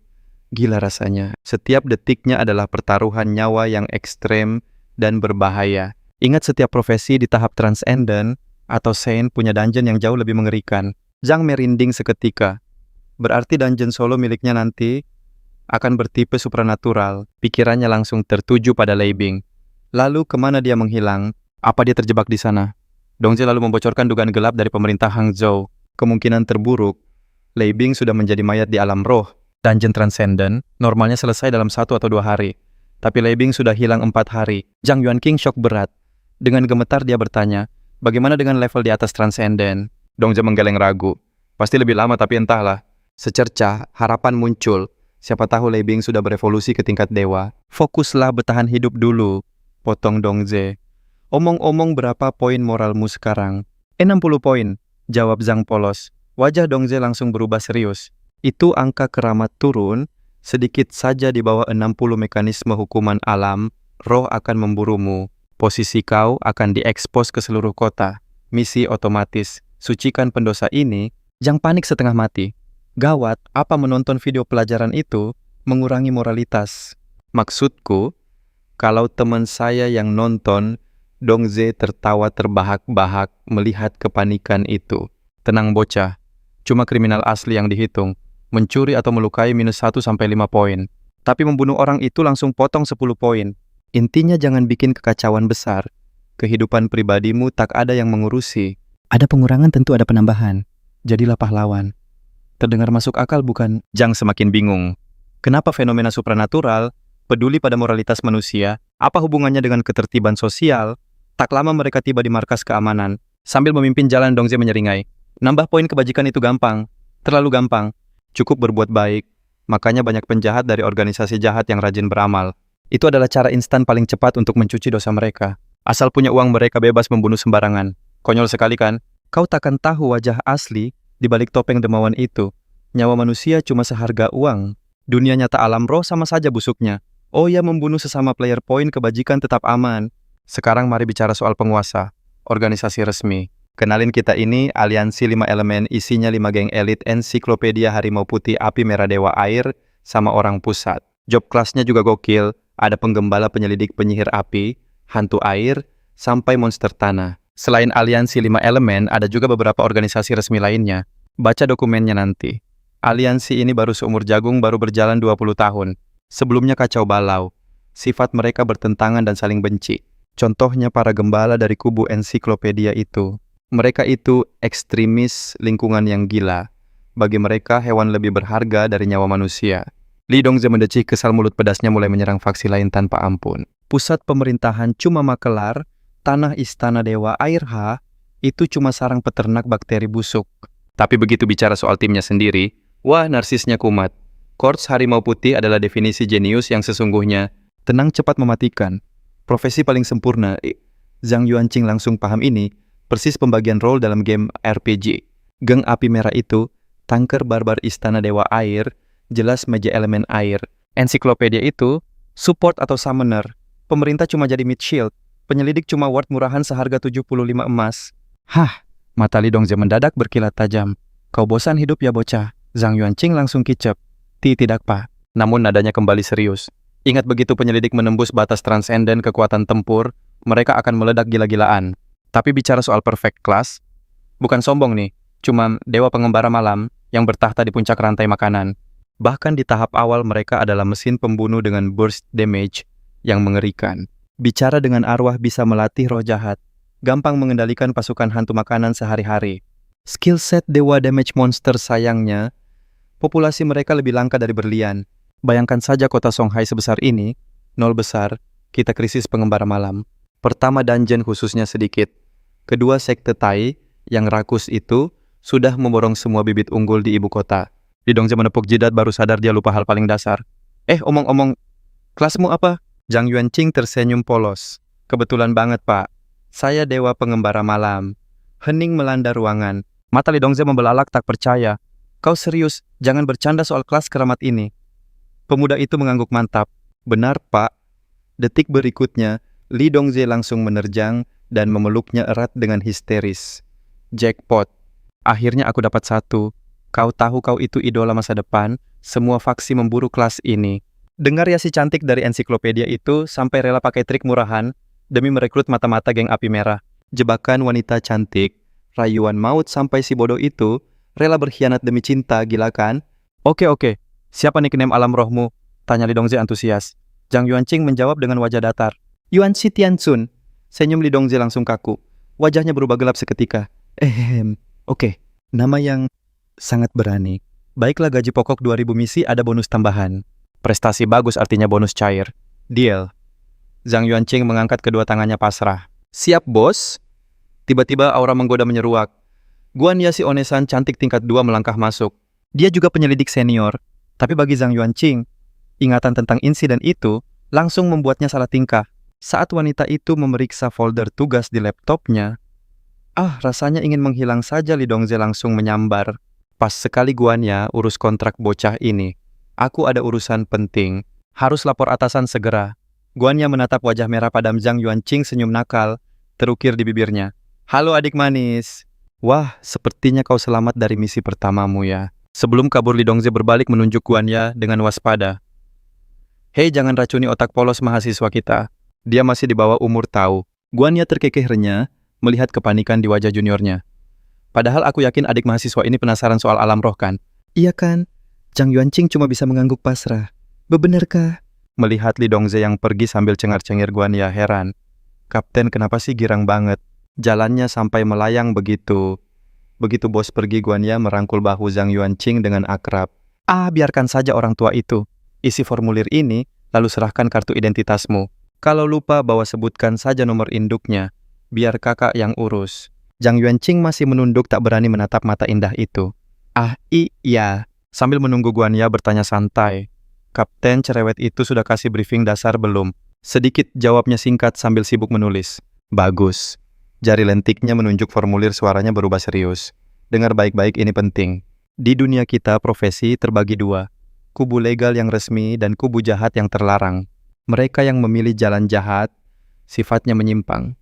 Gila rasanya. Setiap detiknya adalah pertaruhan nyawa yang ekstrem dan berbahaya. Ingat setiap profesi di tahap transcendent atau saint punya dungeon yang jauh lebih mengerikan. Zhang merinding seketika. Berarti dungeon solo miliknya nanti akan bertipe supranatural. Pikirannya langsung tertuju pada Lei Bing. Lalu kemana dia menghilang? Apa dia terjebak di sana? Dongze lalu membocorkan dugaan gelap dari pemerintah Hangzhou. Kemungkinan terburuk, Lei Bing sudah menjadi mayat di alam roh. Dungeon Transcendent normalnya selesai dalam 1 atau 2 hari. Tapi Lei Bing sudah hilang 4 hari. Zhang Yuanqing syok berat. Dengan gemetar dia bertanya, bagaimana dengan level di atas Transcendent? Dongze menggeleng ragu. Pasti lebih lama tapi entahlah. Secercah, harapan muncul. Siapa tahu Lei Bing sudah berevolusi ke tingkat dewa. Fokuslah bertahan hidup dulu, potong Dongze. Omong-omong berapa poin moralmu sekarang? 60 poin, jawab Zhang polos. Wajah Dongze langsung berubah serius. Itu angka keramat turun, sedikit saja di bawah 60 mekanisme hukuman alam, roh akan memburumu. Posisi kau akan diekspos ke seluruh kota. Misi otomatis, sucikan pendosa ini. Zhang panik setengah mati. Gawat, apa menonton video pelajaran itu mengurangi moralitas? Maksudku, kalau teman saya yang nonton, Dongze tertawa terbahak-bahak melihat kepanikan itu. Tenang bocah, cuma kriminal asli yang dihitung. Mencuri atau melukai -1 sampai 5 poin. Tapi membunuh orang itu langsung potong 10 poin. Intinya jangan bikin kekacauan besar. Kehidupan pribadimu tak ada yang mengurusi. Ada pengurangan tentu ada penambahan. Jadilah pahlawan. Terdengar masuk akal bukan? Zhang semakin bingung. Kenapa fenomena supranatural peduli pada moralitas manusia? Apa hubungannya dengan ketertiban sosial? Tak lama mereka tiba di markas keamanan. Sambil memimpin jalan, Dongze menyeringai. Nambah poin kebajikan itu gampang. Terlalu gampang. Cukup berbuat baik. Makanya banyak penjahat dari organisasi jahat yang rajin beramal. Itu adalah cara instan paling cepat untuk mencuci dosa mereka. Asal punya uang mereka bebas membunuh sembarangan. Konyol sekali kan? Kau takkan tahu wajah asli di balik topeng demawan itu. Nyawa manusia cuma seharga uang. Dunia nyata alam roh sama saja busuknya. Oh ya, membunuh sesama player poin kebajikan tetap aman. Sekarang mari bicara soal penguasa. Organisasi resmi. Kenalin kita ini aliansi 5 elemen, isinya 5 geng elit, ensiklopedia harimau putih, api merah dewa air, sama orang pusat. Job kelasnya juga gokil, ada penggembala penyelidik penyihir api, hantu air, sampai monster tanah. Selain aliansi 5 elemen, ada juga beberapa organisasi resmi lainnya. Baca dokumennya nanti. Aliansi ini baru seumur jagung, baru berjalan 20 tahun. Sebelumnya kacau balau. Sifat mereka bertentangan dan saling benci. Contohnya para gembala dari kubu ensiklopedia itu. Mereka itu ekstremis lingkungan yang gila. Bagi mereka, hewan lebih berharga dari nyawa manusia. Li Dongze mendecih, kesal, mulut pedasnya mulai menyerang faksi lain tanpa ampun. Pusat pemerintahan cuma makelar, tanah istana dewa air H, itu cuma sarang peternak bakteri busuk. Tapi begitu bicara soal timnya sendiri, wah narsisnya kumat. Korps Harimau Putih adalah definisi jenius yang sesungguhnya. Tenang, cepat, mematikan. Profesi paling sempurna. Zhang Yuanqing langsung paham ini, persis pembagian role dalam game RPG. Geng api merah itu, tanker barbar istana dewa air, jelas meja elemen air. Ensiklopedia itu, support atau summoner. Pemerintah cuma jadi mid shield. Penyelidik cuma ward murahan seharga 75 emas. Hah, mata Li Dongze mendadak berkilat tajam. Kau bosan hidup ya bocah? Zhang Yuanqing langsung kicep. Tidak pak. Namun nadanya kembali serius. Ingat, begitu penyelidik menembus batas transenden kekuatan tempur, mereka akan meledak gila-gilaan. Tapi bicara soal perfect class, bukan sombong nih, cuma dewa pengembara malam yang bertahta di puncak rantai makanan. Bahkan di tahap awal mereka adalah mesin pembunuh dengan burst damage yang mengerikan. Bicara dengan arwah bisa melatih roh jahat, gampang mengendalikan pasukan hantu makanan sehari-hari. Skill set dewa damage monster sayangnya, populasi mereka lebih langka dari berlian. Bayangkan saja kota Songhai sebesar ini, nol besar, kita krisis pengembara malam. Pertama, dungeon khususnya sedikit. Kedua, sekte Tai yang rakus itu sudah memborong semua bibit unggul di ibu kota. Li Dongze menepuk jidat, baru sadar dia lupa hal paling dasar. Omong-omong, kelasmu apa? Zhang Yuanqing tersenyum polos. Kebetulan banget pak, saya dewa pengembara malam. Hening melanda ruangan. Mata Li Dongze membelalak tak percaya. Kau serius? Jangan bercanda soal kelas keramat ini. Pemuda itu mengangguk mantap. Benar, Pak. Detik berikutnya, Li Dongze langsung menerjang dan memeluknya erat dengan histeris. Jackpot. Akhirnya aku dapat satu. Kau tahu kau itu idola masa depan, semua faksi memburu kelas ini. Dengar ya, si cantik dari ensiklopedia itu sampai rela pakai trik murahan demi merekrut mata-mata geng api merah. Jebakan wanita cantik, rayuan maut sampai si bodoh itu rela berkhianat demi cinta, gila kan? Oke. Siapa nickname alam rohmu? Tanya Li Dongze antusias. Zhang Yuanqing menjawab dengan wajah datar. Yuanxi Tianxun. Senyum Li Dongze langsung kaku. Wajahnya berubah gelap seketika. Oke. Nama yang sangat berani. Baiklah, gaji pokok 2000 misi ada bonus tambahan. Prestasi bagus artinya bonus cair. Deal. Zhang Yuanqing mengangkat kedua tangannya pasrah. Siap, bos. Tiba-tiba aura menggoda menyeruak. Guan Ya, si Onesan cantik tingkat 2 melangkah masuk. Dia juga penyelidik senior. Tapi bagi Zhang Yuanqing, ingatan tentang insiden itu langsung membuatnya salah tingkah. Saat wanita itu memeriksa folder tugas di laptopnya, rasanya ingin menghilang saja. Li Dongze langsung menyambar. Pas sekali Guan Ya urus kontrak bocah ini. Aku ada urusan penting. Harus lapor atasan segera. Guan Ya menatap wajah merah padam Zhang Yuanqing, senyum nakal terukir di bibirnya. Halo adik manis. Wah, sepertinya kau selamat dari misi pertamamu ya. Sebelum kabur, Li Dongze berbalik menunjuk Guan Ya dengan waspada. Hei, jangan racuni otak polos mahasiswa kita. Dia masih di bawah umur tahu. Guan Ya terkekeh renyah melihat kepanikan di wajah juniornya. Padahal aku yakin adik mahasiswa ini penasaran soal alam roh kan? Iya kan? Zhang Yuanqing cuma bisa mengangguk pasrah. Bebenarkah? Melihat Li Dongze yang pergi sambil cengar-cengir, Guan Ya heran. Kapten, kenapa sih girang banget? Jalannya sampai melayang begitu. Begitu bos pergi, Guan Ya merangkul bahu Zhang Yuanqing dengan akrab. Biarkan saja orang tua itu. Isi formulir ini, lalu serahkan kartu identitasmu. Kalau lupa, bawa sebutkan saja nomor induknya. Biar kakak yang urus. Zhang Yuanqing masih menunduk, tak berani menatap mata indah itu. Iya. Sambil menunggu Guan Ya bertanya santai. Kapten, cerewet itu sudah kasih briefing dasar belum? Sedikit, jawabnya singkat sambil sibuk menulis. Bagus. Jari lentiknya menunjuk formulir, suaranya berubah serius. Dengar baik-baik, ini penting. Di dunia kita, profesi terbagi dua. Kubu legal yang resmi dan kubu jahat yang terlarang. Mereka yang memilih jalan jahat, sifatnya menyimpang.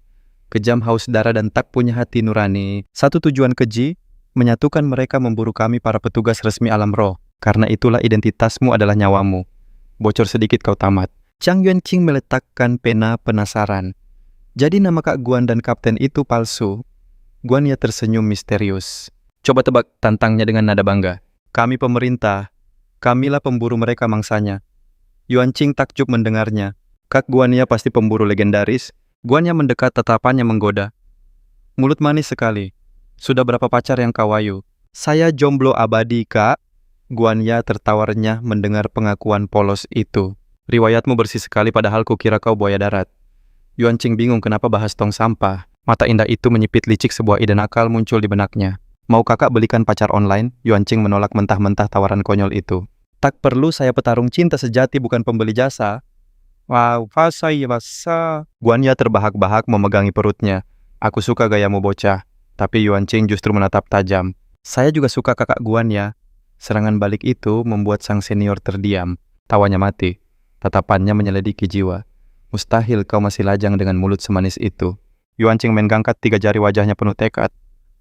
Kejam, haus darah, dan tak punya hati nurani. Satu tujuan keji, menyatukan mereka memburu kami para petugas resmi alam roh. Karena itulah identitasmu adalah nyawamu. Bocor sedikit kau tamat. Chang Yuanqing meletakkan pena penasaran. Jadi nama Kak Guan dan kapten itu palsu? Guan Ya tersenyum misterius. Coba tebak, tantangnya dengan nada bangga. Kami pemerintah. Kamilah pemburu mereka mangsanya. Yuanqing takjub mendengarnya. Kak Guan Ya pasti pemburu legendaris. Guan Ya mendekat, tatapannya menggoda. Mulut manis sekali. Sudah berapa pacar yang kau wayu? Saya jomblo abadi, Kak. Guan Ya tertawarnya mendengar pengakuan polos itu. Riwayatmu bersih sekali padahal kukira kau buaya darat. Yuanqing bingung kenapa bahas tong sampah. Mata indah itu menyipit licik, sebuah ide nakal muncul di benaknya. Mau kakak belikan pacar online? Yuanqing menolak mentah-mentah tawaran konyol itu. Tak perlu, saya petarung cinta sejati bukan pembeli jasa. Wow, fasa. Guan Ya terbahak-bahak memegangi perutnya. Aku suka gayamu bocah. Tapi Yuanqing justru menatap tajam. Saya juga suka kakak Guan Ya. Serangan balik itu membuat sang senior terdiam. Tawanya mati. Tatapannya menyelidiki jiwa. Mustahil kau masih lajang dengan mulut semanis itu. Yuanqing menggangkat 3 jari, wajahnya penuh tekad.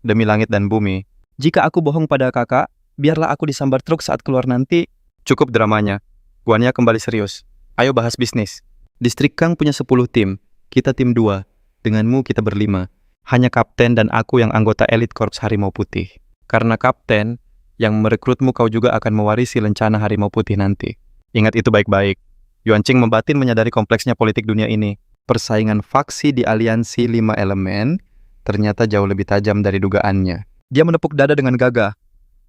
Demi langit dan bumi. Jika aku bohong pada kakak, biarlah aku disambar truk saat keluar nanti. Cukup dramanya. Guan Ya kembali serius. Ayo bahas bisnis. Distrik Kang punya 10 tim. Kita tim 2. Denganmu kita berlima. Hanya kapten dan aku yang anggota elit korps Harimau Putih. Karena kapten yang merekrutmu, kau juga akan mewarisi lencana Harimau Putih nanti. Ingat itu baik-baik. Yuanqing membatin menyadari kompleksnya politik dunia ini. Persaingan faksi di aliansi 5 elemen ternyata jauh lebih tajam dari dugaannya. Dia menepuk dada dengan gagah.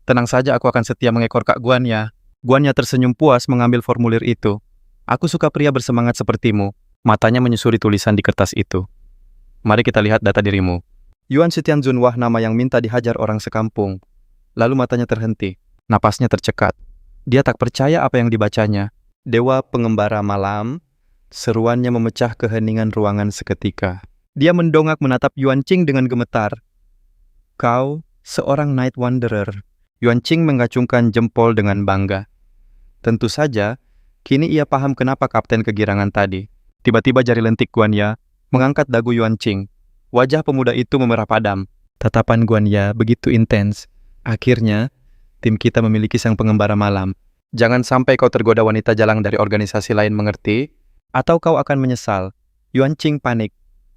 Tenang saja, aku akan setia mengekor Kak Guan Ya. Guan Ya tersenyum puas mengambil formulir itu. Aku suka pria bersemangat sepertimu. Matanya menyusuri tulisan di kertas itu. Mari kita lihat data dirimu. Yuan Sitian Zunwah, nama yang minta dihajar orang sekampung. Lalu matanya terhenti. Napasnya tercekat. Dia tak percaya apa yang dibacanya. Dewa pengembara malam, seruannya memecah keheningan ruangan seketika. Dia mendongak menatap Yuanqing dengan gemetar. Kau seorang Night Wanderer. Yuanqing mengacungkan jempol dengan bangga. Tentu saja, kini ia paham kenapa kapten kegirangan tadi. Tiba-tiba jari lentik Guan Ya mengangkat dagu Yuanqing. Wajah pemuda itu memerah padam. Tatapan Guan Ya begitu intens. Akhirnya, tim kita memiliki sang pengembara malam. Jangan sampai kau tergoda wanita jalang dari organisasi lain, mengerti? Atau kau akan menyesal. Yuanqing panik.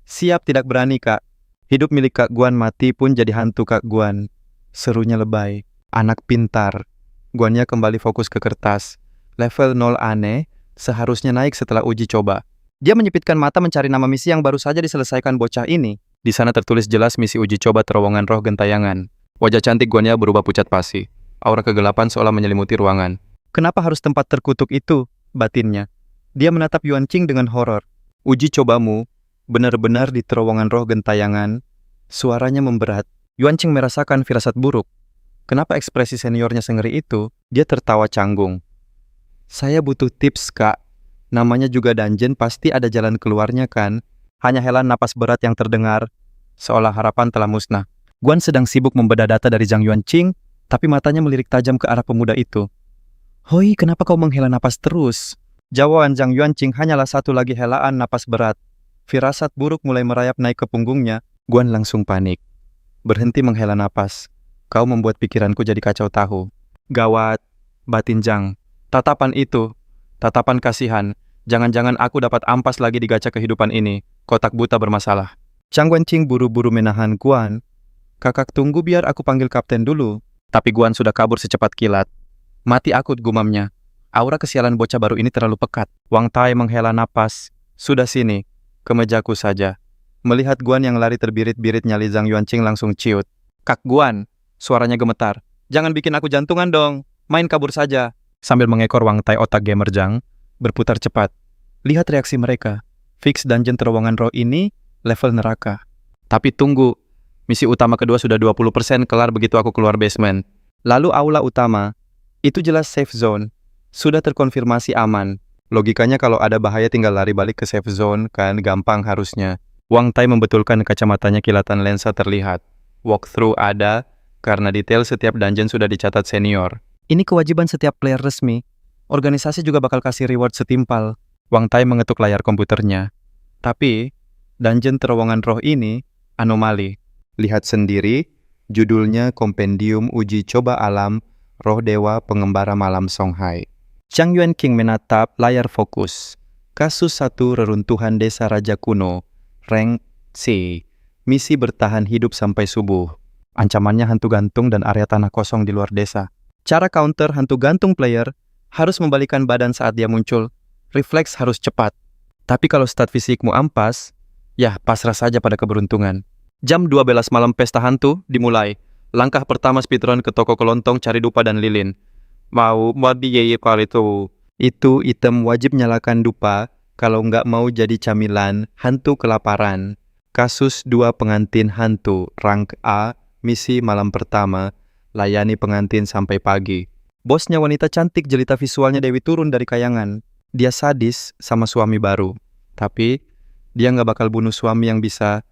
Siap, tidak berani, Kak. Hidup milik Kak Guan mati pun jadi hantu Kak Guan. Serunya lebay. Anak pintar. Guan Ya kembali fokus ke kertas. Level 0 aneh, seharusnya naik setelah uji coba. Dia menyipitkan mata mencari nama misi yang baru saja diselesaikan bocah ini. Di sana tertulis jelas misi uji coba terowongan roh gentayangan. Wajah cantik Guan Ya berubah pucat pasi. Aura kegelapan seolah menyelimuti ruangan. Kenapa harus tempat terkutuk itu? Batinnya. Dia menatap Yuanqing dengan horor. Uji cobamu benar-benar di terowongan roh gentayangan. Suaranya memberat. Yuanqing merasakan firasat buruk. Kenapa ekspresi seniornya sengeri itu? Dia tertawa canggung. Saya butuh tips, Kak. Namanya juga dungeon, pasti ada jalan keluarnya kan? Hanya helaan napas berat yang terdengar. Seolah harapan telah musnah. Guan sedang sibuk membedah data dari Zhang Yuanqing, tapi matanya melirik tajam ke arah pemuda itu. Hoi, kenapa kau menghela napas terus? Jawaban Zhang Yuanqing hanyalah satu lagi helaan napas berat. Firasat buruk mulai merayap naik ke punggungnya. Guan langsung panik. Berhenti menghela napas. Kau membuat pikiranku jadi kacau tahu. Gawat, batin Zhang. Tatapan itu, tatapan kasihan. Jangan-jangan aku dapat ampas lagi di gacha kehidupan ini. Kotak buta bermasalah. Zhang Yuanqing buru-buru menahan Guan. Kakak tunggu, biar aku panggil kapten dulu. Tapi Guan sudah kabur secepat kilat. Mati aku, gumamnya. Aura kesialan bocah baru ini terlalu pekat. Wang Tai menghela napas. Sudah sini, ke mejaku saja. Melihat Guan yang lari terbirit-birit, nyali Zhang Yuanqing langsung ciut. Kak Guan, suaranya gemetar. Jangan bikin aku jantungan dong. Main kabur saja. Sambil mengekor Wang Tai, otak gamer Zhang berputar cepat. Lihat reaksi mereka. Fix dungeon terowongan roh ini level neraka. Tapi tunggu. Misi utama kedua sudah 20% kelar begitu aku keluar basement. Lalu aula utama. Itu jelas safe zone. Sudah terkonfirmasi aman. Logikanya kalau ada bahaya tinggal lari balik ke safe zone, kan gampang harusnya. Wang Tai membetulkan kacamatanya, kilatan lensa terlihat. Walkthrough ada, karena detail setiap dungeon sudah dicatat senior. Ini kewajiban setiap player resmi. Organisasi juga bakal kasih reward setimpal. Wang Tai mengetuk layar komputernya. Tapi, dungeon terowongan roh ini anomali. Lihat sendiri, judulnya Kompendium Uji Coba Alam Roh Dewa Pengembara Malam Songhai. Zhang Yuanqing menatap layar fokus. Kasus 1 reruntuhan desa Raja Kuno. Rank C. Misi bertahan hidup sampai subuh. Ancamannya hantu gantung dan area tanah kosong di luar desa. Cara counter hantu gantung player harus membalikan badan saat dia muncul. Refleks harus cepat. Tapi kalau stat fisikmu ampas, ya pasrah saja pada keberuntungan. Jam 12 malam pesta hantu dimulai. Langkah pertama speedrun ke toko kelontong cari dupa dan lilin. Mau di kali itu. Itu item wajib nyalakan dupa kalau nggak mau jadi camilan hantu kelaparan. Kasus 2 pengantin hantu, rank A, misi malam pertama, layani pengantin sampai pagi. Bosnya wanita cantik jelita visualnya Dewi turun dari kayangan. Dia sadis sama suami baru. Tapi dia nggak bakal bunuh suami yang bisa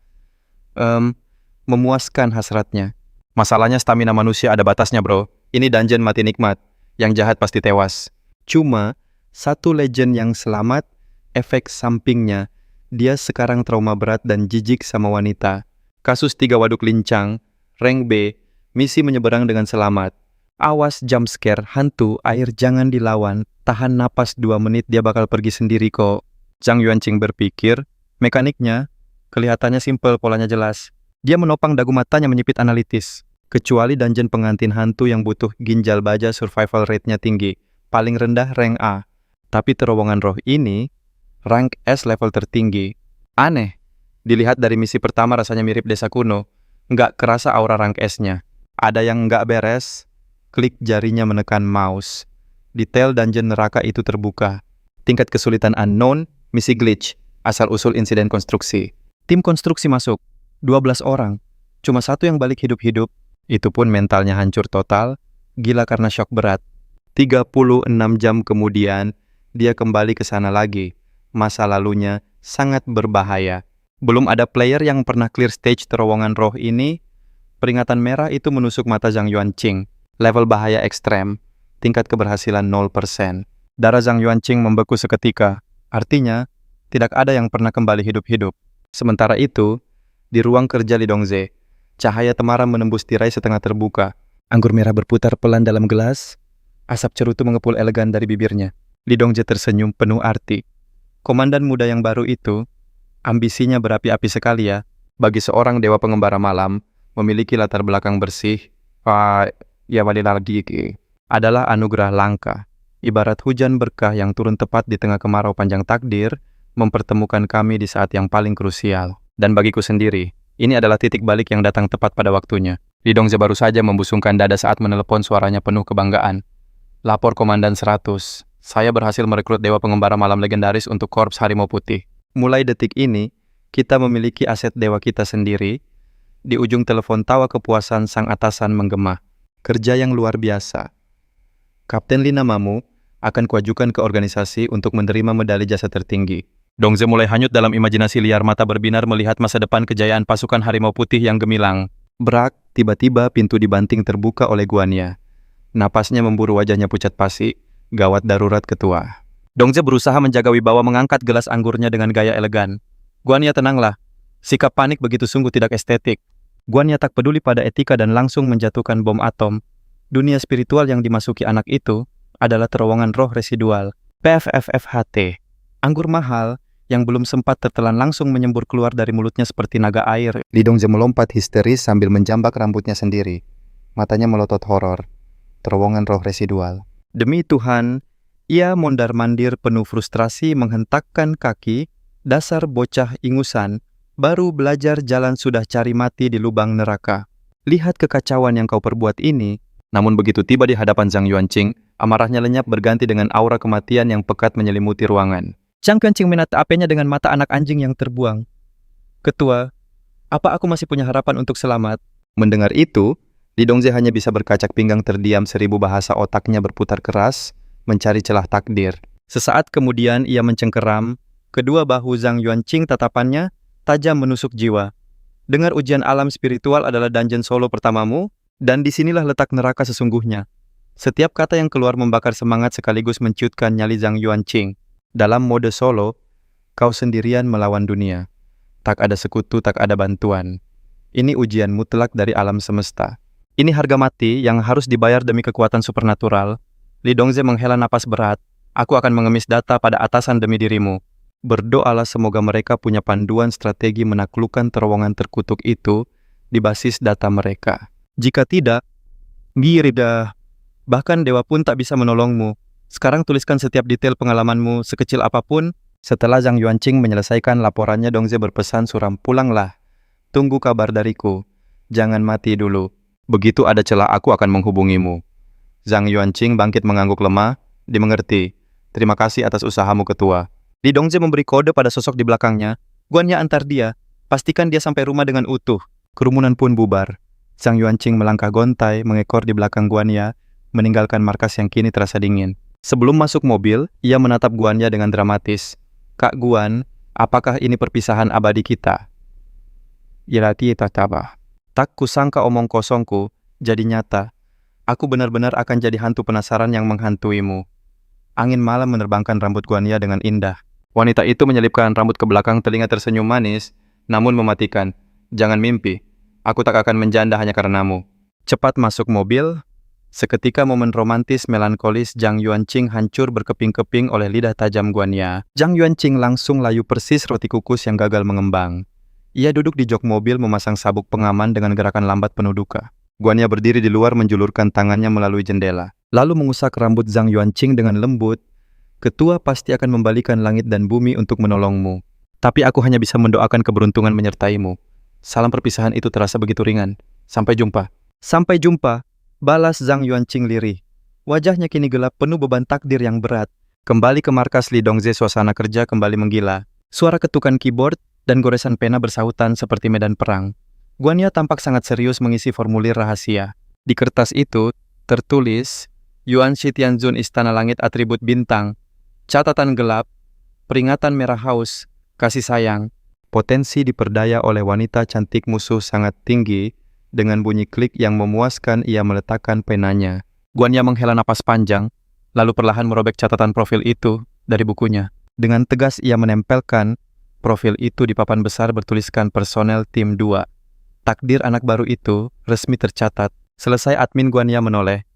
memuaskan hasratnya. Masalahnya stamina manusia ada batasnya bro. Ini dungeon mati nikmat. Yang jahat pasti tewas. Cuma, satu legend yang selamat, efek sampingnya, dia sekarang trauma berat dan jijik sama wanita. Kasus 3 waduk lincang, rank B, misi menyeberang dengan selamat. Awas jump scare, hantu, air jangan dilawan, tahan napas 2 menit dia bakal pergi sendiri kok. Zhang Yuanqing berpikir, mekaniknya, kelihatannya simple, polanya jelas. Dia menopang dagu matanya menyipit analitis. Kecuali dungeon pengantin hantu yang butuh ginjal baja survival rate-nya tinggi. Paling rendah rank A. Tapi terowongan roh ini, rank S level tertinggi. Aneh. Dilihat dari misi pertama rasanya mirip desa kuno. Nggak kerasa aura rank S-nya. Ada yang nggak beres. Klik jarinya menekan mouse. Detail dungeon neraka itu terbuka. Tingkat kesulitan unknown, misi glitch. Asal-usul insiden konstruksi. Tim konstruksi masuk. 12 orang. Cuma 1 yang balik hidup-hidup. Itu pun mentalnya hancur total, gila karena shock berat. 36 jam kemudian, dia kembali ke sana lagi. Masa lalunya sangat berbahaya. Belum ada player yang pernah clear stage terowongan roh ini. Peringatan merah itu menusuk mata Zhang Yuanqing. Level bahaya ekstrem, tingkat keberhasilan 0%. Darah Zhang Yuanqing membeku seketika. Artinya, tidak ada yang pernah kembali hidup-hidup. Sementara itu, di ruang kerja Li Dongze, cahaya temaram menembus tirai setengah terbuka. Anggur merah berputar pelan dalam gelas. Asap cerutu mengepul elegan dari bibirnya. Li Dongze tersenyum penuh arti. Komandan muda yang baru itu, ambisinya berapi-api sekali ya. Bagi seorang dewa pengembara malam, memiliki latar belakang bersih, adalah anugerah langka. Ibarat hujan berkah yang turun tepat di tengah kemarau panjang takdir, mempertemukan kami di saat yang paling krusial. Dan bagiku sendiri, ini adalah titik balik yang datang tepat pada waktunya. Li Dongze baru saja membusungkan dada saat menelepon suaranya penuh kebanggaan. Lapor Komandan 100. Saya berhasil merekrut Dewa Pengembara Malam legendaris untuk Korps Harimau Putih. Mulai detik ini, kita memiliki aset dewa kita sendiri. Di ujung telepon tawa kepuasan sang atasan menggema. Kerja yang luar biasa. Kapten Li namamu akan kuajukan ke organisasi untuk menerima medali jasa tertinggi. Dongze mulai hanyut dalam imajinasi liar, mata berbinar melihat masa depan kejayaan pasukan Harimau Putih yang gemilang. Brak, tiba-tiba pintu dibanting terbuka oleh Guanya. Napasnya memburu, wajahnya pucat pasi. Gawat darurat ketua. Dongze berusaha menjaga wibawa mengangkat gelas anggurnya dengan gaya elegan. Guanya, tenanglah. Sikap panik begitu sungguh tidak estetik. Guanya tak peduli pada etika dan langsung menjatuhkan bom atom. Dunia spiritual yang dimasuki anak itu adalah terowongan roh residual. PFFFHT. Anggur mahal yang belum sempat tertelan langsung menyembur keluar dari mulutnya seperti naga air. Li Dongze melompat histeris sambil menjambak rambutnya sendiri. Matanya melotot horor. Terowongan roh residual. Demi Tuhan, ia mondar-mandir penuh frustrasi menghentakkan kaki. Dasar bocah ingusan, baru belajar jalan sudah cari mati di lubang neraka. Lihat kekacauan yang kau perbuat ini. Namun begitu tiba di hadapan Zhang Yuanqing, amarahnya lenyap berganti dengan aura kematian yang pekat menyelimuti ruangan. Zhang Yuanqing menatapnya dengan mata anak anjing yang terbuang. Ketua, apa aku masih punya harapan untuk selamat? Mendengar itu, Li Dongze hanya bisa berkacak pinggang terdiam, 1000 bahasa otaknya berputar keras, mencari celah takdir. Sesaat kemudian ia mencengkeram, kedua bahu Zhang Yuanqing tatapannya tajam menusuk jiwa. Dengar ujian alam spiritual adalah dungeon solo pertamamu, dan disinilah letak neraka sesungguhnya. Setiap kata yang keluar membakar semangat sekaligus menciutkan nyali Zhang Yuanqing. Dalam mode solo, kau sendirian melawan dunia. Tak ada sekutu, tak ada bantuan. Ini ujian mutlak dari alam semesta. Ini harga mati yang harus dibayar demi kekuatan supernatural. Li Dongze menghela napas berat. Aku akan mengemis data pada atasan demi dirimu. Berdoalah semoga mereka punya panduan strategi menaklukkan terowongan terkutuk itu di basis data mereka. Jika tidak, Girida, bahkan dewa pun tak bisa menolongmu. Sekarang tuliskan setiap detail pengalamanmu sekecil apapun. Setelah Zhang Yuanqing menyelesaikan laporannya, Dongze berpesan suram, pulanglah. Tunggu kabar dariku. Jangan mati dulu. Begitu ada celah aku akan menghubungimu. Zhang Yuanqing bangkit mengangguk lemah. Dimengerti. Terima kasih atas usahamu ketua. Li Dongze memberi kode pada sosok di belakangnya. Guannya antar dia. Pastikan dia sampai rumah dengan utuh. Kerumunan pun bubar. Zhang Yuanqing melangkah gontai mengekor di belakang Guanya, meninggalkan markas yang kini terasa dingin. Sebelum masuk mobil, ia menatap Guanya dengan dramatis. Kak Guan, apakah ini perpisahan abadi kita? Irati tataba. Tak kusangka omong kosongku jadi nyata. Aku benar-benar akan jadi hantu penasaran yang menghantuimu. Angin malam menerbangkan rambut Guanya dengan indah. Wanita itu menyelipkan rambut ke belakang telinga tersenyum manis, namun mematikan. Jangan mimpi. Aku tak akan menjanda hanya karenamu. Cepat masuk mobil. Seketika momen romantis melankolis Zhang Yuanqing hancur berkeping-keping oleh lidah tajam Guanya. Zhang Yuanqing langsung layu persis roti kukus yang gagal mengembang. Ia duduk di jok mobil memasang sabuk pengaman dengan gerakan lambat penuh duka. Guanya berdiri di luar menjulurkan tangannya melalui jendela. Lalu mengusap rambut Zhang Yuanqing dengan lembut. Ketua pasti akan membalikan langit dan bumi untuk menolongmu. Tapi aku hanya bisa mendoakan keberuntungan menyertaimu. Salam perpisahan itu terasa begitu ringan. Sampai jumpa. Sampai jumpa, balas Zhang Yuanqing lirih. Wajahnya kini gelap penuh beban takdir yang berat. Kembali ke markas Li Dongze, suasana kerja kembali menggila. Suara ketukan keyboard dan goresan pena bersahutan seperti medan perang. Guanya tampak sangat serius mengisi formulir rahasia. Di kertas itu tertulis, Yuan Shi Tianzun Istana Langit Atribut Bintang, catatan gelap, peringatan merah haus, kasih sayang. Potensi diperdaya oleh wanita cantik musuh sangat tinggi. Dengan bunyi klik yang memuaskan, ia meletakkan penanya. Guanya menghela napas panjang, lalu perlahan merobek catatan profil itu dari bukunya. Dengan tegas ia menempelkan profil itu di papan besar bertuliskan personel tim 2. Takdir anak baru itu resmi tercatat. Selesai admin Guanya menoleh.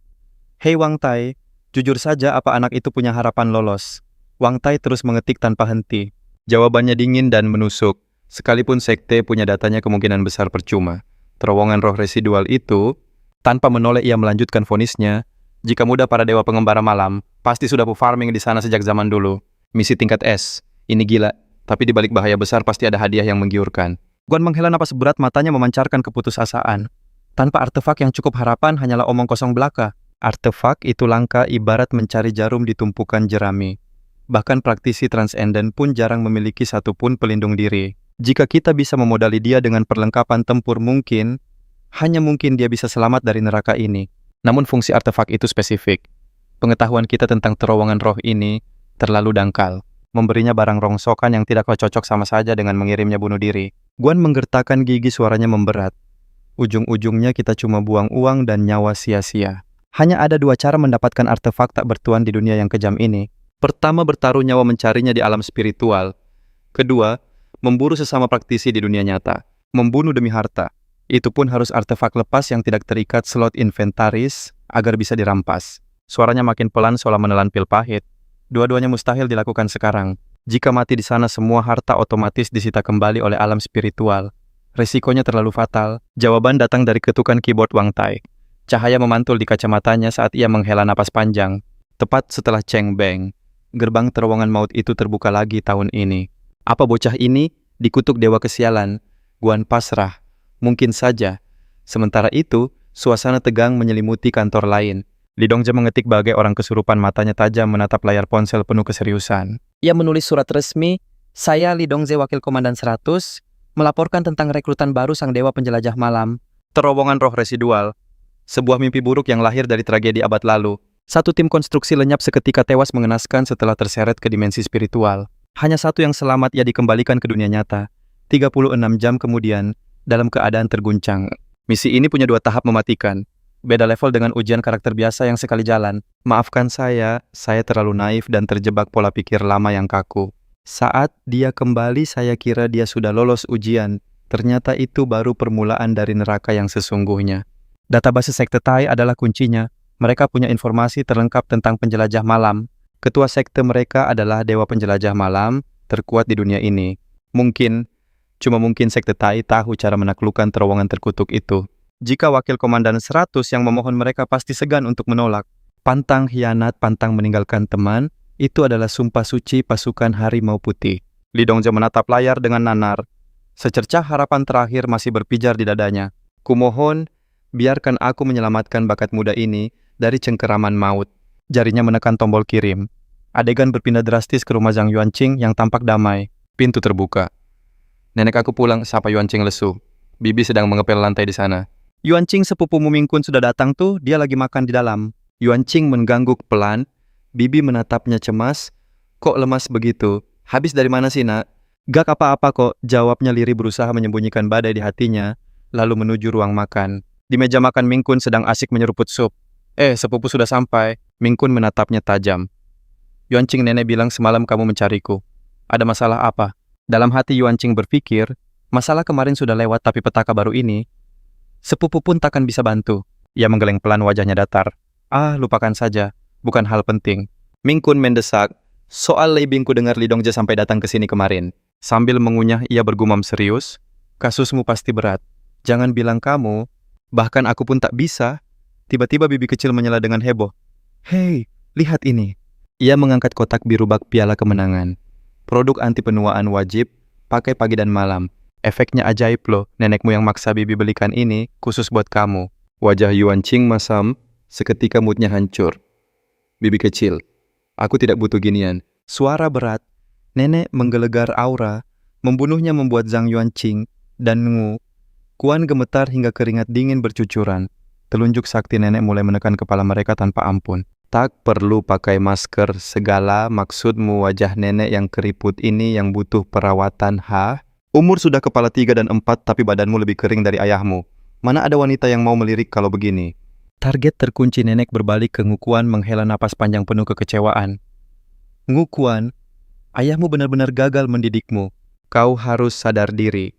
Hei Wang Tai, jujur saja apa anak itu punya harapan lolos? Wang Tai terus mengetik tanpa henti. Jawabannya dingin dan menusuk. Sekalipun sekte punya datanya kemungkinan besar percuma. Terowongan roh residual itu, tanpa menoleh ia melanjutkan vonisnya. Jika muda para dewa pengembara malam, pasti sudah farming di sana sejak zaman dulu. Misi tingkat S, ini gila. Tapi di balik bahaya besar pasti ada hadiah yang menggiurkan. Guan menghela napas berat, matanya memancarkan keputusasaan. Tanpa artefak yang cukup, harapan hanyalah omong kosong belaka. Artefak itu langka ibarat mencari jarum di tumpukan jerami. Bahkan praktisi transenden pun jarang memiliki satupun pelindung diri. Jika kita bisa memodali dia dengan perlengkapan tempur hanya mungkin dia bisa selamat dari neraka ini. Namun fungsi artefak itu spesifik. Pengetahuan kita tentang terowongan roh ini terlalu dangkal. Memberinya barang rongsokan yang tidak cocok sama saja dengan mengirimnya bunuh diri. Guan menggertakkan gigi, suaranya memberat. Ujung-ujungnya kita cuma buang uang dan nyawa sia-sia. Hanya ada 2 cara mendapatkan artefak tak bertuan di dunia yang kejam ini. Pertama, bertaruh nyawa mencarinya di alam spiritual. Kedua, memburu sesama praktisi di dunia nyata. Membunuh demi harta. Itu pun harus artefak lepas yang tidak terikat slot inventaris agar bisa dirampas. Suaranya makin pelan seolah menelan pil pahit. Dua-duanya mustahil dilakukan sekarang. Jika mati di sana, semua harta otomatis disita kembali oleh alam spiritual. Resikonya terlalu fatal. Jawaban datang dari ketukan keyboard Wang Tai. Cahaya memantul di kacamatanya saat ia menghela napas panjang. Tepat setelah Cheng Beng, gerbang terowongan maut itu terbuka lagi tahun ini. Apa bocah ini dikutuk dewa kesialan? Guan pasrah. Mungkin saja. Sementara itu, suasana tegang menyelimuti kantor lain. Li Dongze mengetik bagai orang kesurupan, matanya tajam menatap layar ponsel penuh keseriusan. Ia menulis surat resmi, saya Li Dongze Wakil Komandan 100, melaporkan tentang rekrutan baru sang dewa penjelajah malam. Terowongan roh residual. Sebuah mimpi buruk yang lahir dari tragedi abad lalu. Satu tim konstruksi lenyap seketika tewas mengenaskan setelah terseret ke dimensi spiritual. Hanya satu yang selamat, ia dikembalikan ke dunia nyata. 36 jam kemudian, dalam keadaan terguncang. Misi ini punya 2 tahap mematikan. Beda level dengan ujian karakter biasa yang sekali jalan. Maafkan saya terlalu naif dan terjebak pola pikir lama yang kaku. Saat dia kembali, saya kira dia sudah lolos ujian. Ternyata itu baru permulaan dari neraka yang sesungguhnya. Database sekte Tai adalah kuncinya. Mereka punya informasi terlengkap tentang penjelajah malam. Ketua sekte mereka adalah dewa penjelajah malam terkuat di dunia ini. Mungkin, cuma mungkin sekte Tai tahu cara menaklukkan terowongan terkutuk itu. Jika wakil komandan 100 yang memohon mereka pasti segan untuk menolak. Pantang hianat, pantang meninggalkan teman, itu adalah sumpah suci pasukan harimau putih. Li Dongzhe menatap layar dengan nanar. Secercah harapan terakhir masih berpijar di dadanya. Kumohon, biarkan aku menyelamatkan bakat muda ini dari cengkeraman maut. Jarinya menekan tombol kirim. Adegan berpindah drastis ke rumah Zhang Yuanqing yang tampak damai. Pintu terbuka. Nenek aku pulang, sapa Yuanqing lesu. Bibi sedang mengepel lantai di sana. Yuanqing sepupu Muming Kun sudah datang tuh, dia lagi makan di dalam. Yuanqing mengganggu pelan. Bibi menatapnya cemas. Kok lemas begitu? Habis dari mana sih, nak? Gak apa-apa kok, jawabnya lirih berusaha menyembunyikan badai di hatinya, lalu menuju ruang makan. Di meja makan Ming Kun sedang asik menyeruput sup. Sepupu sudah sampai. Ming Kun menatapnya tajam. Yuanqing, nenek bilang semalam kamu mencariku. Ada masalah apa? Dalam hati Yuanqing berpikir, masalah kemarin sudah lewat tapi petaka baru ini, sepupu pun takkan bisa bantu. Ia menggeleng pelan, wajahnya datar. Lupakan saja. Bukan hal penting. Ming Kun mendesak, soal Leibing ku dengar Li Dongzhe sampai datang ke sini kemarin. Sambil mengunyah, ia bergumam serius, kasusmu pasti berat. Jangan bilang kamu, bahkan aku pun tak bisa. Tiba-tiba bibi kecil menyela dengan heboh. Hei, lihat ini. Ia mengangkat kotak biru bak piala kemenangan. Produk anti penuaan wajib, pakai pagi dan malam. Efeknya ajaib loh, nenekmu yang maksa bibi belikan ini, khusus buat kamu. Wajah Yuanqing masam, seketika moodnya hancur. Bibi kecil, aku tidak butuh ginian. Suara berat, nenek menggelegar aura, membunuhnya membuat Zhang Yuanqing dan Ngu Kuan gemetar hingga keringat dingin bercucuran. Telunjuk sakti nenek mulai menekan kepala mereka tanpa ampun. Tak perlu pakai masker segala, maksudmu wajah nenek yang keriput ini yang butuh perawatan, Umur sudah kepala 3 dan 4 tapi badanmu lebih kering dari ayahmu. Mana ada wanita yang mau melirik kalau begini? Target terkunci. Nenek berbalik ke Ngu Kuan menghela napas panjang penuh kekecewaan. Ngu Kuan, ayahmu benar-benar gagal mendidikmu. Kau harus sadar diri.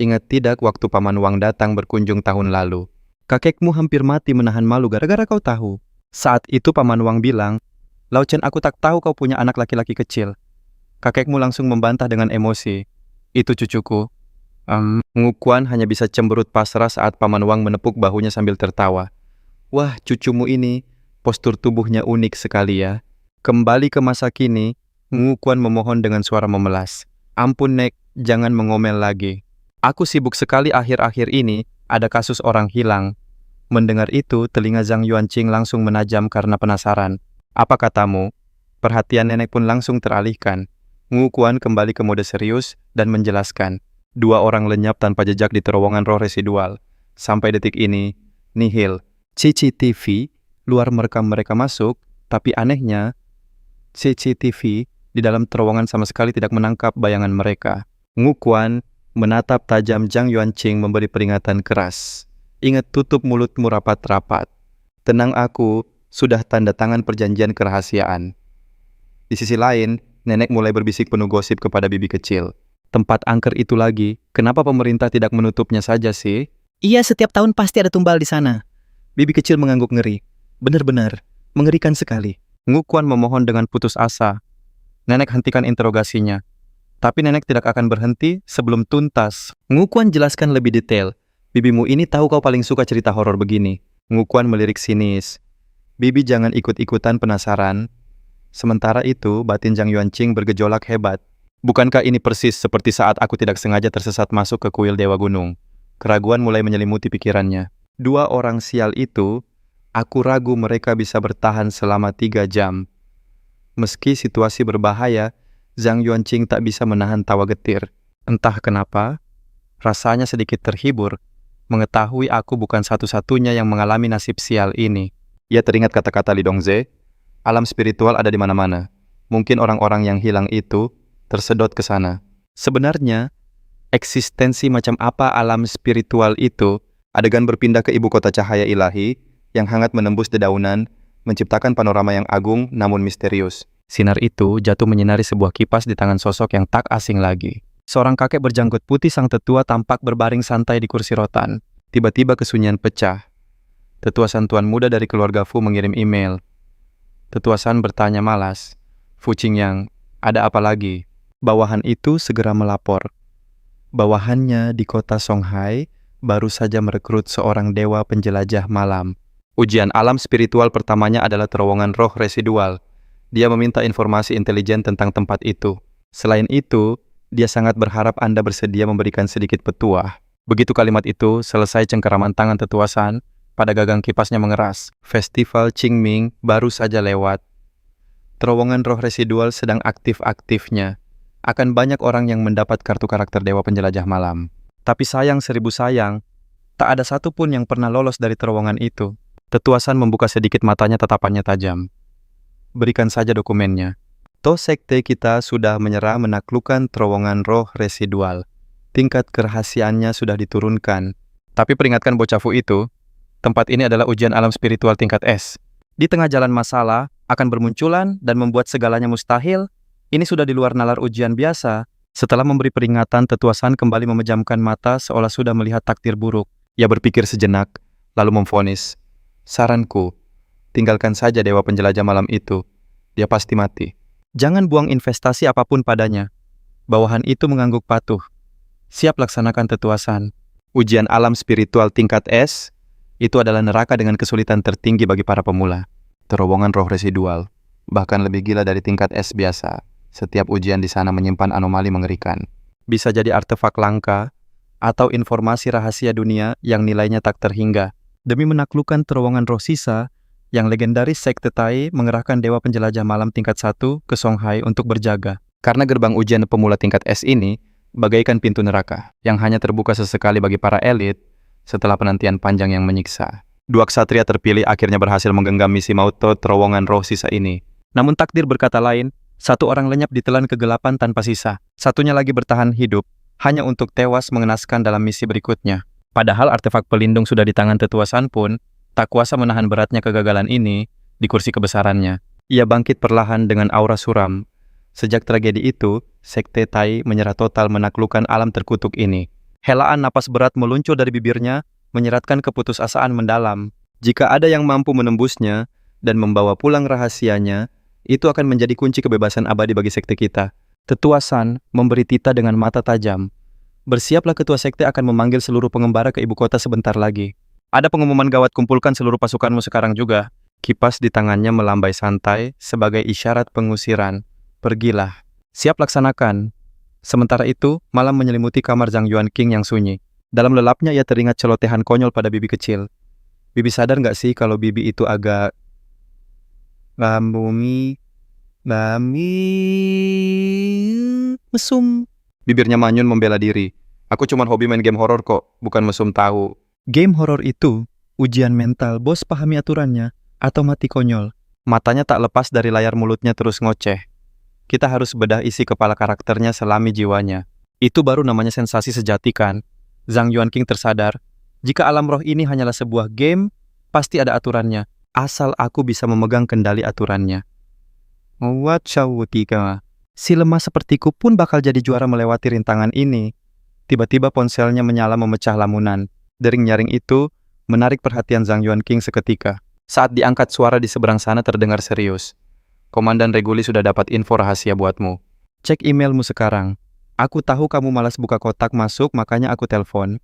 Ingat tidak waktu Paman Wang datang berkunjung tahun lalu? Kakekmu hampir mati menahan malu gara-gara kau tahu. Saat itu Paman Wang bilang, Lao Chen, aku tak tahu kau punya anak laki-laki kecil. Kakekmu langsung membantah dengan emosi. Itu cucuku. Ngu Kuan hanya bisa cemberut pasrah saat Paman Wang menepuk bahunya sambil tertawa. Wah, cucumu ini, postur tubuhnya unik sekali ya. Kembali ke masa kini, Ngu Kuan memohon dengan suara memelas. Ampun Nek, jangan mengomel lagi. Aku sibuk sekali akhir-akhir ini, ada kasus orang hilang. Mendengar itu, telinga Zhang Yuanqing langsung menajam karena penasaran. Apa katamu? Perhatian nenek pun langsung teralihkan. Ngu Kuan kembali ke mode serius dan menjelaskan. 2 orang lenyap tanpa jejak di terowongan roh residual. Sampai detik ini, nihil. CCTV luar merekam mereka masuk, tapi anehnya, CCTV di dalam terowongan sama sekali tidak menangkap bayangan mereka. Ngu Kuan menatap tajam Zhang Yuanqing memberi peringatan keras. Ingat, tutup mulutmu rapat-rapat. Tenang aku, sudah tanda tangan perjanjian kerahasiaan. Di sisi lain, nenek mulai berbisik penuh gosip kepada bibi kecil. Tempat angker itu lagi, kenapa pemerintah tidak menutupnya saja sih? Iya, setiap tahun pasti ada tumbal di sana. Bibi kecil mengangguk ngeri. Benar-benar, mengerikan sekali. Ngu Kuan memohon dengan putus asa. Nenek hentikan interogasinya. Tapi nenek tidak akan berhenti sebelum tuntas. Ngu Kuan jelaskan lebih detail. Bibimu ini tahu kau paling suka cerita horor begini. Ngu Kuan melirik sinis. Bibi jangan ikut-ikutan penasaran. Sementara itu, batin Zhang Yuanqing bergejolak hebat. Bukankah ini persis seperti saat aku tidak sengaja tersesat masuk ke kuil Dewa Gunung? Keraguan mulai menyelimuti pikirannya. 2 orang sial itu, aku ragu mereka bisa bertahan selama 3 jam. Meski situasi berbahaya, Zhang Yuanqing tak bisa menahan tawa getir. Entah kenapa, rasanya sedikit terhibur mengetahui aku bukan satu-satunya yang mengalami nasib sial ini. Ia teringat kata-kata Li Dongzhe, alam spiritual ada di mana-mana. Mungkin orang-orang yang hilang itu tersedot ke sana. Sebenarnya, eksistensi macam apa alam spiritual itu? Adegan berpindah ke ibu kota cahaya ilahi yang hangat menembus dedaunan, menciptakan panorama yang agung namun misterius. Sinar itu jatuh menyinari sebuah kipas di tangan sosok yang tak asing lagi. Seorang kakek berjanggut putih sang tetua tampak berbaring santai di kursi rotan. Tiba-tiba kesunyian pecah. Tetua santuan muda dari keluarga Fu mengirim email. Tetua San bertanya malas. Fu Qingyang, ada apa lagi? Bawahan itu segera melapor. Bawahannya di kota Songhai baru saja merekrut seorang dewa penjelajah malam. Ujian alam spiritual pertamanya adalah terowongan roh residual. Dia meminta informasi intelijen tentang tempat itu. Selain itu, dia sangat berharap Anda bersedia memberikan sedikit petuah. Begitu kalimat itu selesai, cengkeraman tangan Tetua San pada gagang kipasnya mengeras. Festival Qingming baru saja lewat. Terowongan roh residual sedang aktif-aktifnya. Akan banyak orang yang mendapat kartu karakter Dewa Penjelajah Malam. Tapi sayang seribu sayang, tak ada satupun yang pernah lolos dari terowongan itu. Tetua San membuka sedikit matanya, tatapannya tajam. Berikan saja dokumennya. Toh sekte kita sudah menyerah menaklukkan terowongan roh residual. Tingkat kerahasiaannya sudah diturunkan. Tapi peringatkan bocah Fu itu, tempat ini adalah ujian alam spiritual tingkat S. Di tengah jalan masalah akan bermunculan dan membuat segalanya mustahil. Ini sudah di luar nalar ujian biasa. Setelah memberi peringatan, Tetua San kembali memejamkan mata seolah sudah melihat takdir buruk. Ia berpikir sejenak, lalu memvonis. Saranku, tinggalkan saja Dewa Penjelajah Malam itu. Dia pasti mati. Jangan buang investasi apapun padanya. Bawahan itu mengangguk patuh. Siap laksanakan Tetua San. Ujian alam spiritual tingkat S, itu adalah neraka dengan kesulitan tertinggi bagi para pemula. Terowongan roh residual, bahkan lebih gila dari tingkat S biasa. Setiap ujian di sana menyimpan anomali mengerikan. Bisa jadi artefak langka, atau informasi rahasia dunia yang nilainya tak terhingga. Demi menaklukkan terowongan roh sisa, yang legendaris Sekte Tai mengerahkan Dewa Penjelajah Malam tingkat 1 ke Songhai untuk berjaga. Karena gerbang ujian pemula tingkat S ini bagaikan pintu neraka, yang hanya terbuka sesekali bagi para elit setelah penantian panjang yang menyiksa. Dua ksatria terpilih akhirnya berhasil menggenggam misi maut terowongan roh sisa ini. Namun takdir berkata lain, satu orang lenyap ditelan kegelapan tanpa sisa. Satunya lagi bertahan hidup, hanya untuk tewas mengenaskan dalam misi berikutnya. Padahal artefak pelindung sudah di tangan Tetua San pun, tak kuasa menahan beratnya kegagalan ini di kursi kebesarannya. Ia bangkit perlahan dengan aura suram. Sejak tragedi itu, Sekte Tai menyerah total menaklukkan alam terkutuk ini. Helaan napas berat meluncur dari bibirnya, menyeratkan keputusasaan mendalam. Jika ada yang mampu menembusnya dan membawa pulang rahasianya, itu akan menjadi kunci kebebasan abadi bagi sekte kita. Tetua San memberi tita dengan mata tajam. Bersiaplah, ketua sekte akan memanggil seluruh pengembara ke ibu kota sebentar lagi. Ada pengumuman gawat, kumpulkan seluruh pasukanmu sekarang juga. Kipas di tangannya melambai santai sebagai isyarat pengusiran. Pergilah. Siap laksanakan. Sementara itu, malam menyelimuti kamar Zhang Yuanqing yang sunyi. Dalam lelapnya ia teringat celotehan konyol pada bibi kecil. Bibi sadar nggak sih kalau bibi itu agak... mesum. Bibirnya manyun membela diri. Aku cuma hobi main game horor kok, bukan mesum tahu. Game horor itu ujian mental, bos pahami aturannya, atau mati konyol. Matanya tak lepas dari layar, mulutnya terus ngoceh. Kita harus bedah isi kepala karakternya selami jiwanya. Itu baru namanya sensasi sejati kan? Zhang Yuanqing tersadar, jika alam roh ini hanyalah sebuah game, pasti ada aturannya. Asal aku bisa memegang kendali aturannya. Si lemah sepertiku pun bakal jadi juara melewati rintangan ini. Tiba-tiba ponselnya menyala memecah lamunan. Dering nyaring itu menarik perhatian Zhang Yuanqing seketika. Saat diangkat, suara di seberang sana terdengar serius. Komandan Reguli sudah dapat info rahasia buatmu. Cek emailmu sekarang. Aku tahu kamu malas buka kotak masuk, makanya aku telepon.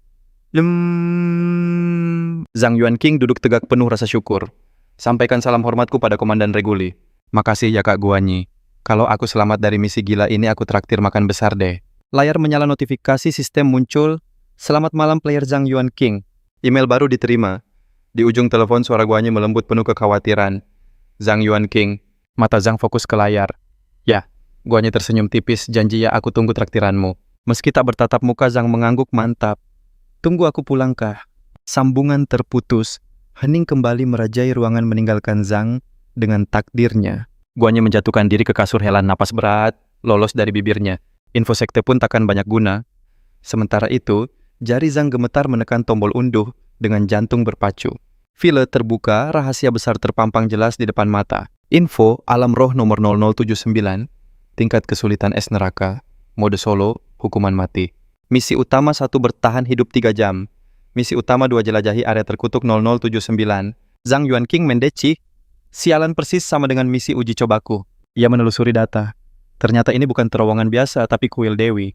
Zhang Yuanqing duduk tegak penuh rasa syukur. Sampaikan salam hormatku pada Komandan Reguli. Makasih ya Kak Guanyi. Kalau aku selamat dari misi gila ini, aku traktir makan besar deh. Layar menyala, notifikasi sistem muncul. Selamat malam player Zhang Yuanqing. Email baru diterima. Di ujung telepon suara Guanyi melembut penuh kekhawatiran. Zhang Yuanqing. Mata Zhang fokus ke layar. Ya, Guanyi tersenyum tipis. Janji ya, aku tunggu traktiranmu. Meski tak bertatap muka, Zhang mengangguk mantap. Tunggu aku pulang kah? Sambungan terputus. Hening kembali merajai ruangan meninggalkan Zhang dengan takdirnya. Guanyi menjatuhkan diri ke kasur, helaan napas berat, lolos dari bibirnya. Info sekte pun takkan banyak guna. Sementara itu, jari Zhang gemetar menekan tombol unduh dengan jantung berpacu. File terbuka, rahasia besar terpampang jelas di depan mata. Info alam roh nomor 0079, tingkat kesulitan es neraka, mode solo, hukuman mati. Misi utama 1, bertahan hidup 3 jam. Misi utama 2 jelajahi area terkutuk 0079. Zhang Yuanqing mendeci. Sialan persis sama dengan misi uji cobaku. Ia menelusuri data. Ternyata ini bukan terowongan biasa, tapi kuil Dewi.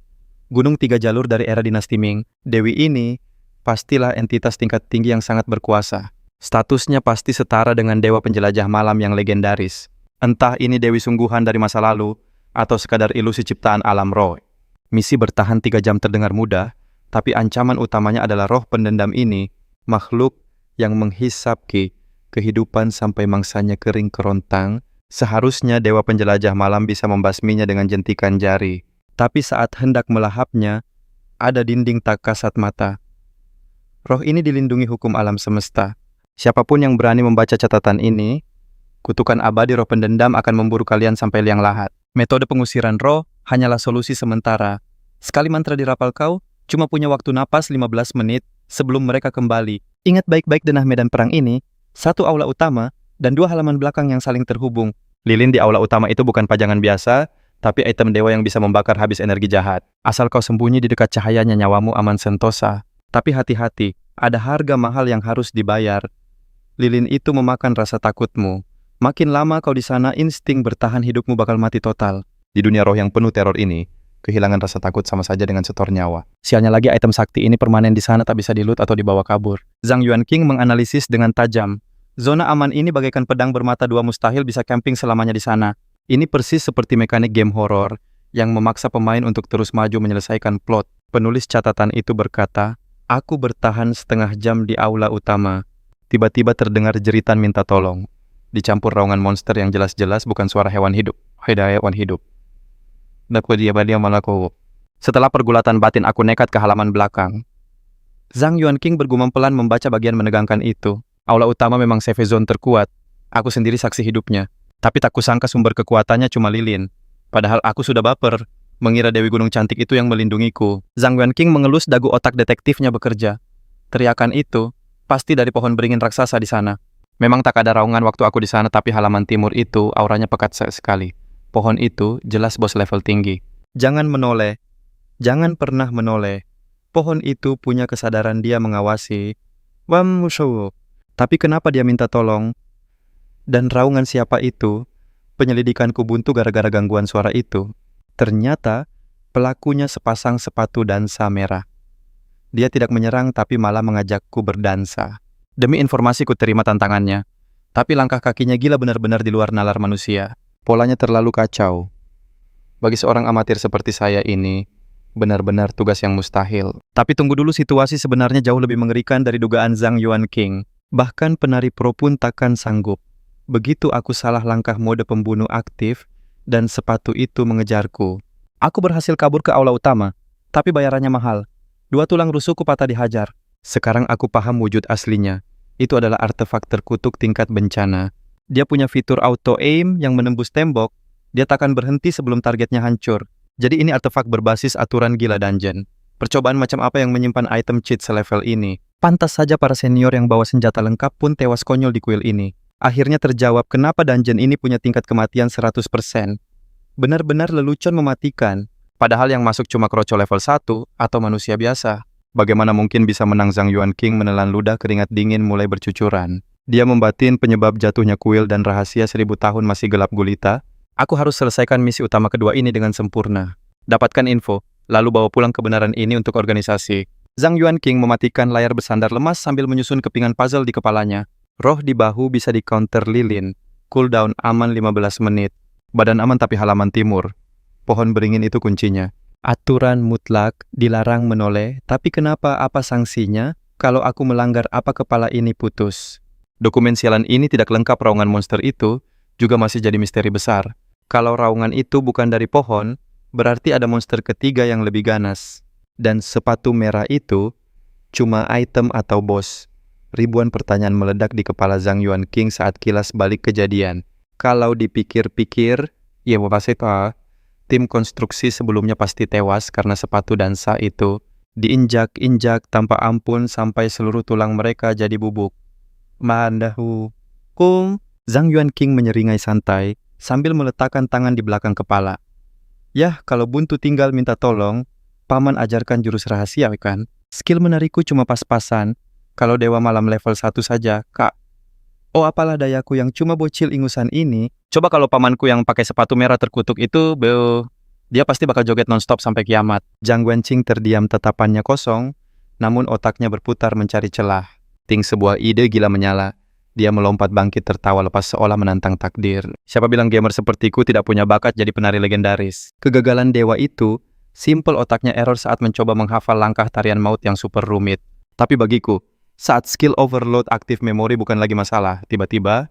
Gunung 3 jalur dari era dinasti Ming. Dewi ini pastilah entitas tingkat tinggi yang sangat berkuasa. Statusnya pasti setara dengan dewa penjelajah malam yang legendaris. Entah ini dewi sungguhan dari masa lalu, atau sekadar ilusi ciptaan alam roh. Misi bertahan 3 jam terdengar mudah, tapi ancaman utamanya adalah roh pendendam ini, makhluk yang menghisap kehidupan sampai mangsanya kering kerontang. Seharusnya dewa penjelajah malam bisa membasminya dengan jentikan jari. Tapi saat hendak melahapnya, ada dinding tak kasat mata. Roh ini dilindungi hukum alam semesta. Siapapun yang berani membaca catatan ini, kutukan abadi roh pendendam akan memburu kalian sampai liang lahat. Metode pengusiran roh hanyalah solusi sementara. Sekali mantra dirapal kau, cuma punya waktu napas 15 menit sebelum mereka kembali. Ingat baik-baik denah medan perang ini, 1 aula utama dan 2 halaman belakang yang saling terhubung. Lilin di aula utama itu bukan pajangan biasa, tapi item dewa yang bisa membakar habis energi jahat. Asal kau sembunyi di dekat cahayanya, nyawamu aman sentosa. Tapi hati-hati, ada harga mahal yang harus dibayar. Lilin itu memakan rasa takutmu. Makin lama kau di sana, insting bertahan hidupmu bakal mati total. Di dunia roh yang penuh teror ini, kehilangan rasa takut sama saja dengan setor nyawa. Sialnya lagi item sakti ini permanen di sana, tak bisa di-loot atau dibawa kabur. Zhang Yuanqing menganalisis dengan tajam. Zona aman ini bagaikan pedang bermata 2, mustahil bisa camping selamanya di sana. Ini persis seperti mekanik game horor yang memaksa pemain untuk terus maju menyelesaikan plot. Penulis catatan itu berkata, "Aku bertahan setengah jam di aula utama. Tiba-tiba terdengar jeritan minta tolong. Dicampur raungan monster yang jelas-jelas bukan suara hewan hidup. Hewan hidup. Setelah pergulatan batin, aku nekat ke halaman belakang." Zhang Yuanqing bergumam pelan membaca bagian menegangkan itu. Aula utama memang safe zone terkuat. Aku sendiri saksi hidupnya. Tapi tak kusangka sumber kekuatannya cuma lilin. Padahal aku sudah baper, mengira Dewi Gunung Cantik itu yang melindungiku. Zhang Yuanqing mengelus dagu otak detektifnya bekerja. Teriakan itu pasti dari pohon beringin raksasa di sana. Memang tak ada raungan waktu aku di sana, tapi halaman timur itu auranya pekat sekali. Pohon itu jelas bos level tinggi. Jangan menoleh. Jangan pernah menoleh. Pohon itu punya kesadaran, dia mengawasi. Tapi kenapa dia minta tolong? Dan raungan siapa itu? Penyelidikanku buntu gara-gara gangguan suara itu. Ternyata pelakunya sepasang sepatu dansa merah. Dia tidak menyerang tapi malah mengajakku berdansa. Demi informasi ku terima tantangannya. Tapi langkah kakinya gila, benar-benar di luar nalar manusia. Polanya terlalu kacau. Bagi seorang amatir seperti saya ini, benar-benar tugas yang mustahil. Tapi tunggu dulu, situasi sebenarnya jauh lebih mengerikan dari dugaan Zhang Yuanqing. Bahkan penari pro pun takkan sanggup. Begitu aku salah langkah mode pembunuh aktif, dan sepatu itu mengejarku. Aku berhasil kabur ke aula utama, tapi bayarannya mahal. 2 tulang rusukku patah dihajar. Sekarang aku paham wujud aslinya. Itu adalah artefak terkutuk tingkat bencana. Dia punya fitur auto-aim yang menembus tembok. Dia takkan berhenti sebelum targetnya hancur. Jadi ini artefak berbasis aturan gila dungeon. Percobaan macam apa yang menyimpan item cheat selevel ini? Pantas saja para senior yang bawa senjata lengkap pun tewas konyol di kuil ini. Akhirnya terjawab kenapa dungeon ini punya tingkat kematian 100%. Benar-benar lelucon mematikan. Padahal yang masuk cuma kroco level 1 atau manusia biasa. Bagaimana mungkin bisa menang? Zhang Yuanqing menelan ludah, keringat dingin mulai bercucuran. Dia membatin penyebab jatuhnya kuil dan rahasia 1000 tahun masih gelap gulita. Aku harus selesaikan misi utama kedua ini dengan sempurna. Dapatkan info, lalu bawa pulang kebenaran ini untuk organisasi. Zhang Yuanqing mematikan layar bersandar lemas sambil menyusun kepingan puzzle di kepalanya. Roh di bahu bisa di-counter lilin. Cooldown aman 15 menit. Badan aman tapi halaman timur. Pohon beringin itu kuncinya. Aturan mutlak, dilarang menoleh, tapi kenapa, apa sanksinya? Kalau aku melanggar, apa kepala ini putus? Dokumen sialan ini tidak lengkap. Raungan monster itu juga masih jadi misteri besar. Kalau raungan itu bukan dari pohon, berarti ada monster ketiga yang lebih ganas. Dan sepatu merah itu cuma item atau bos? Ribuan pertanyaan meledak di kepala Zhang Yuanqing saat kilas balik kejadian. Kalau dipikir-pikir, ya tim konstruksi sebelumnya pasti tewas karena sepatu dansa itu diinjak-injak tanpa ampun sampai seluruh tulang mereka jadi bubuk. Mandahu. Zhang Yuanqing menyeringai santai sambil meletakkan tangan di belakang kepala. Yah, kalau buntu tinggal minta tolong, paman ajarkan jurus rahasia kan? Skill menariku cuma pas-pasan. Kalau Dewa Malam level 1 saja, Kak. Oh, apalah dayaku yang cuma bocil ingusan ini. Coba kalau pamanku yang pakai sepatu merah terkutuk itu, dia pasti bakal joget nonstop sampai kiamat. Zhang Wenqing terdiam, tatapannya kosong, namun otaknya berputar mencari celah. Ting, sebuah ide gila menyala. Dia melompat bangkit tertawa lepas seolah menantang takdir. Siapa bilang gamer sepertiku tidak punya bakat jadi penari legendaris? Kegagalan dewa itu, simple otaknya error saat mencoba menghafal langkah tarian maut yang super rumit. Tapi bagiku, saat skill overload aktif memori bukan lagi masalah. Tiba-tiba,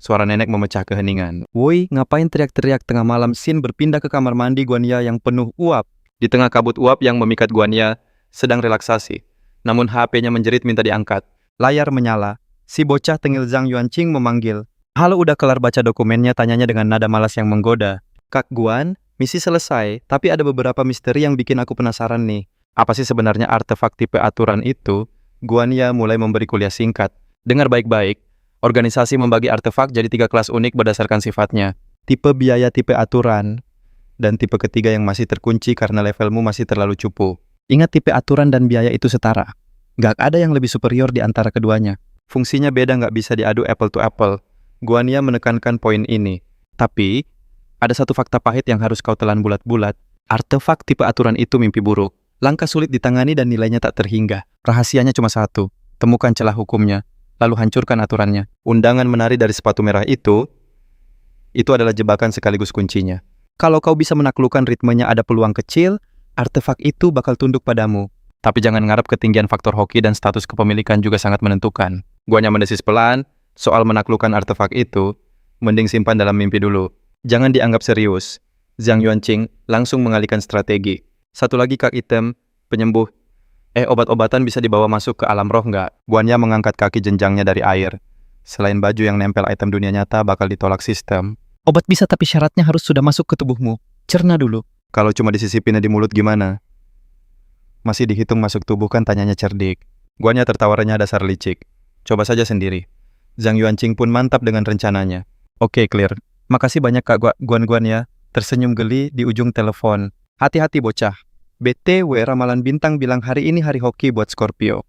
suara nenek memecah keheningan. Woi, ngapain teriak-teriak tengah malam? Sin berpindah ke kamar mandi Guanya yang penuh uap. Di tengah kabut uap yang memikat Guanya, sedang relaksasi. Namun HP-nya menjerit minta diangkat. Layar menyala. Si bocah tengil Zhang Yuanqing memanggil. Halo, udah kelar baca dokumennya? Tanyanya dengan nada malas yang menggoda. Kak Guan, misi selesai, tapi ada beberapa misteri yang bikin aku penasaran nih. Apa sih sebenarnya artefak tipe aturan itu? Guanya mulai memberi kuliah singkat. Dengar baik-baik, organisasi membagi artefak jadi 3 kelas unik berdasarkan sifatnya. Tipe biaya tipe aturan, dan tipe ketiga yang masih terkunci karena levelmu masih terlalu cupu. Ingat, tipe aturan dan biaya itu setara. Gak ada yang lebih superior di antara keduanya. Fungsinya beda, nggak bisa diadu apple to apple. Guania menekankan poin ini. Tapi, ada satu fakta pahit yang harus kau telan bulat-bulat. Artefak tipe aturan itu mimpi buruk. Langkah sulit ditangani dan nilainya tak terhingga. Rahasianya cuma satu. Temukan celah hukumnya, lalu hancurkan aturannya. Undangan menari dari sepatu merah itu adalah jebakan sekaligus kuncinya. Kalau kau bisa menaklukkan ritmenya, ada peluang kecil, artefak itu bakal tunduk padamu. Tapi jangan ngarep, ketinggian faktor hoki dan status kepemilikan juga sangat menentukan. Guanya mendesis pelan, soal menaklukkan artefak itu, mending simpan dalam mimpi dulu. Jangan dianggap serius. Zhang Yuanqing langsung mengalihkan strategi. Satu lagi, Kak Item, penyembuh. Obat-obatan bisa dibawa masuk ke alam roh nggak? Guanya mengangkat kaki jenjangnya dari air. Selain baju yang nempel item dunia nyata bakal ditolak sistem. Obat bisa tapi syaratnya harus sudah masuk ke tubuhmu. Cerna dulu. Kalau cuma disisipinnya di mulut gimana? Masih dihitung masuk tubuh kan? Tanyanya cerdik. Guanya tertawa renyah dasar licik. Coba saja sendiri. Zhang Yuanqing pun mantap dengan rencananya. Oke, clear. Makasih banyak Kak Guan ya. Tersenyum geli di ujung telepon. Hati-hati bocah. BTW ramalan bintang bilang hari ini hari hoki buat Scorpio.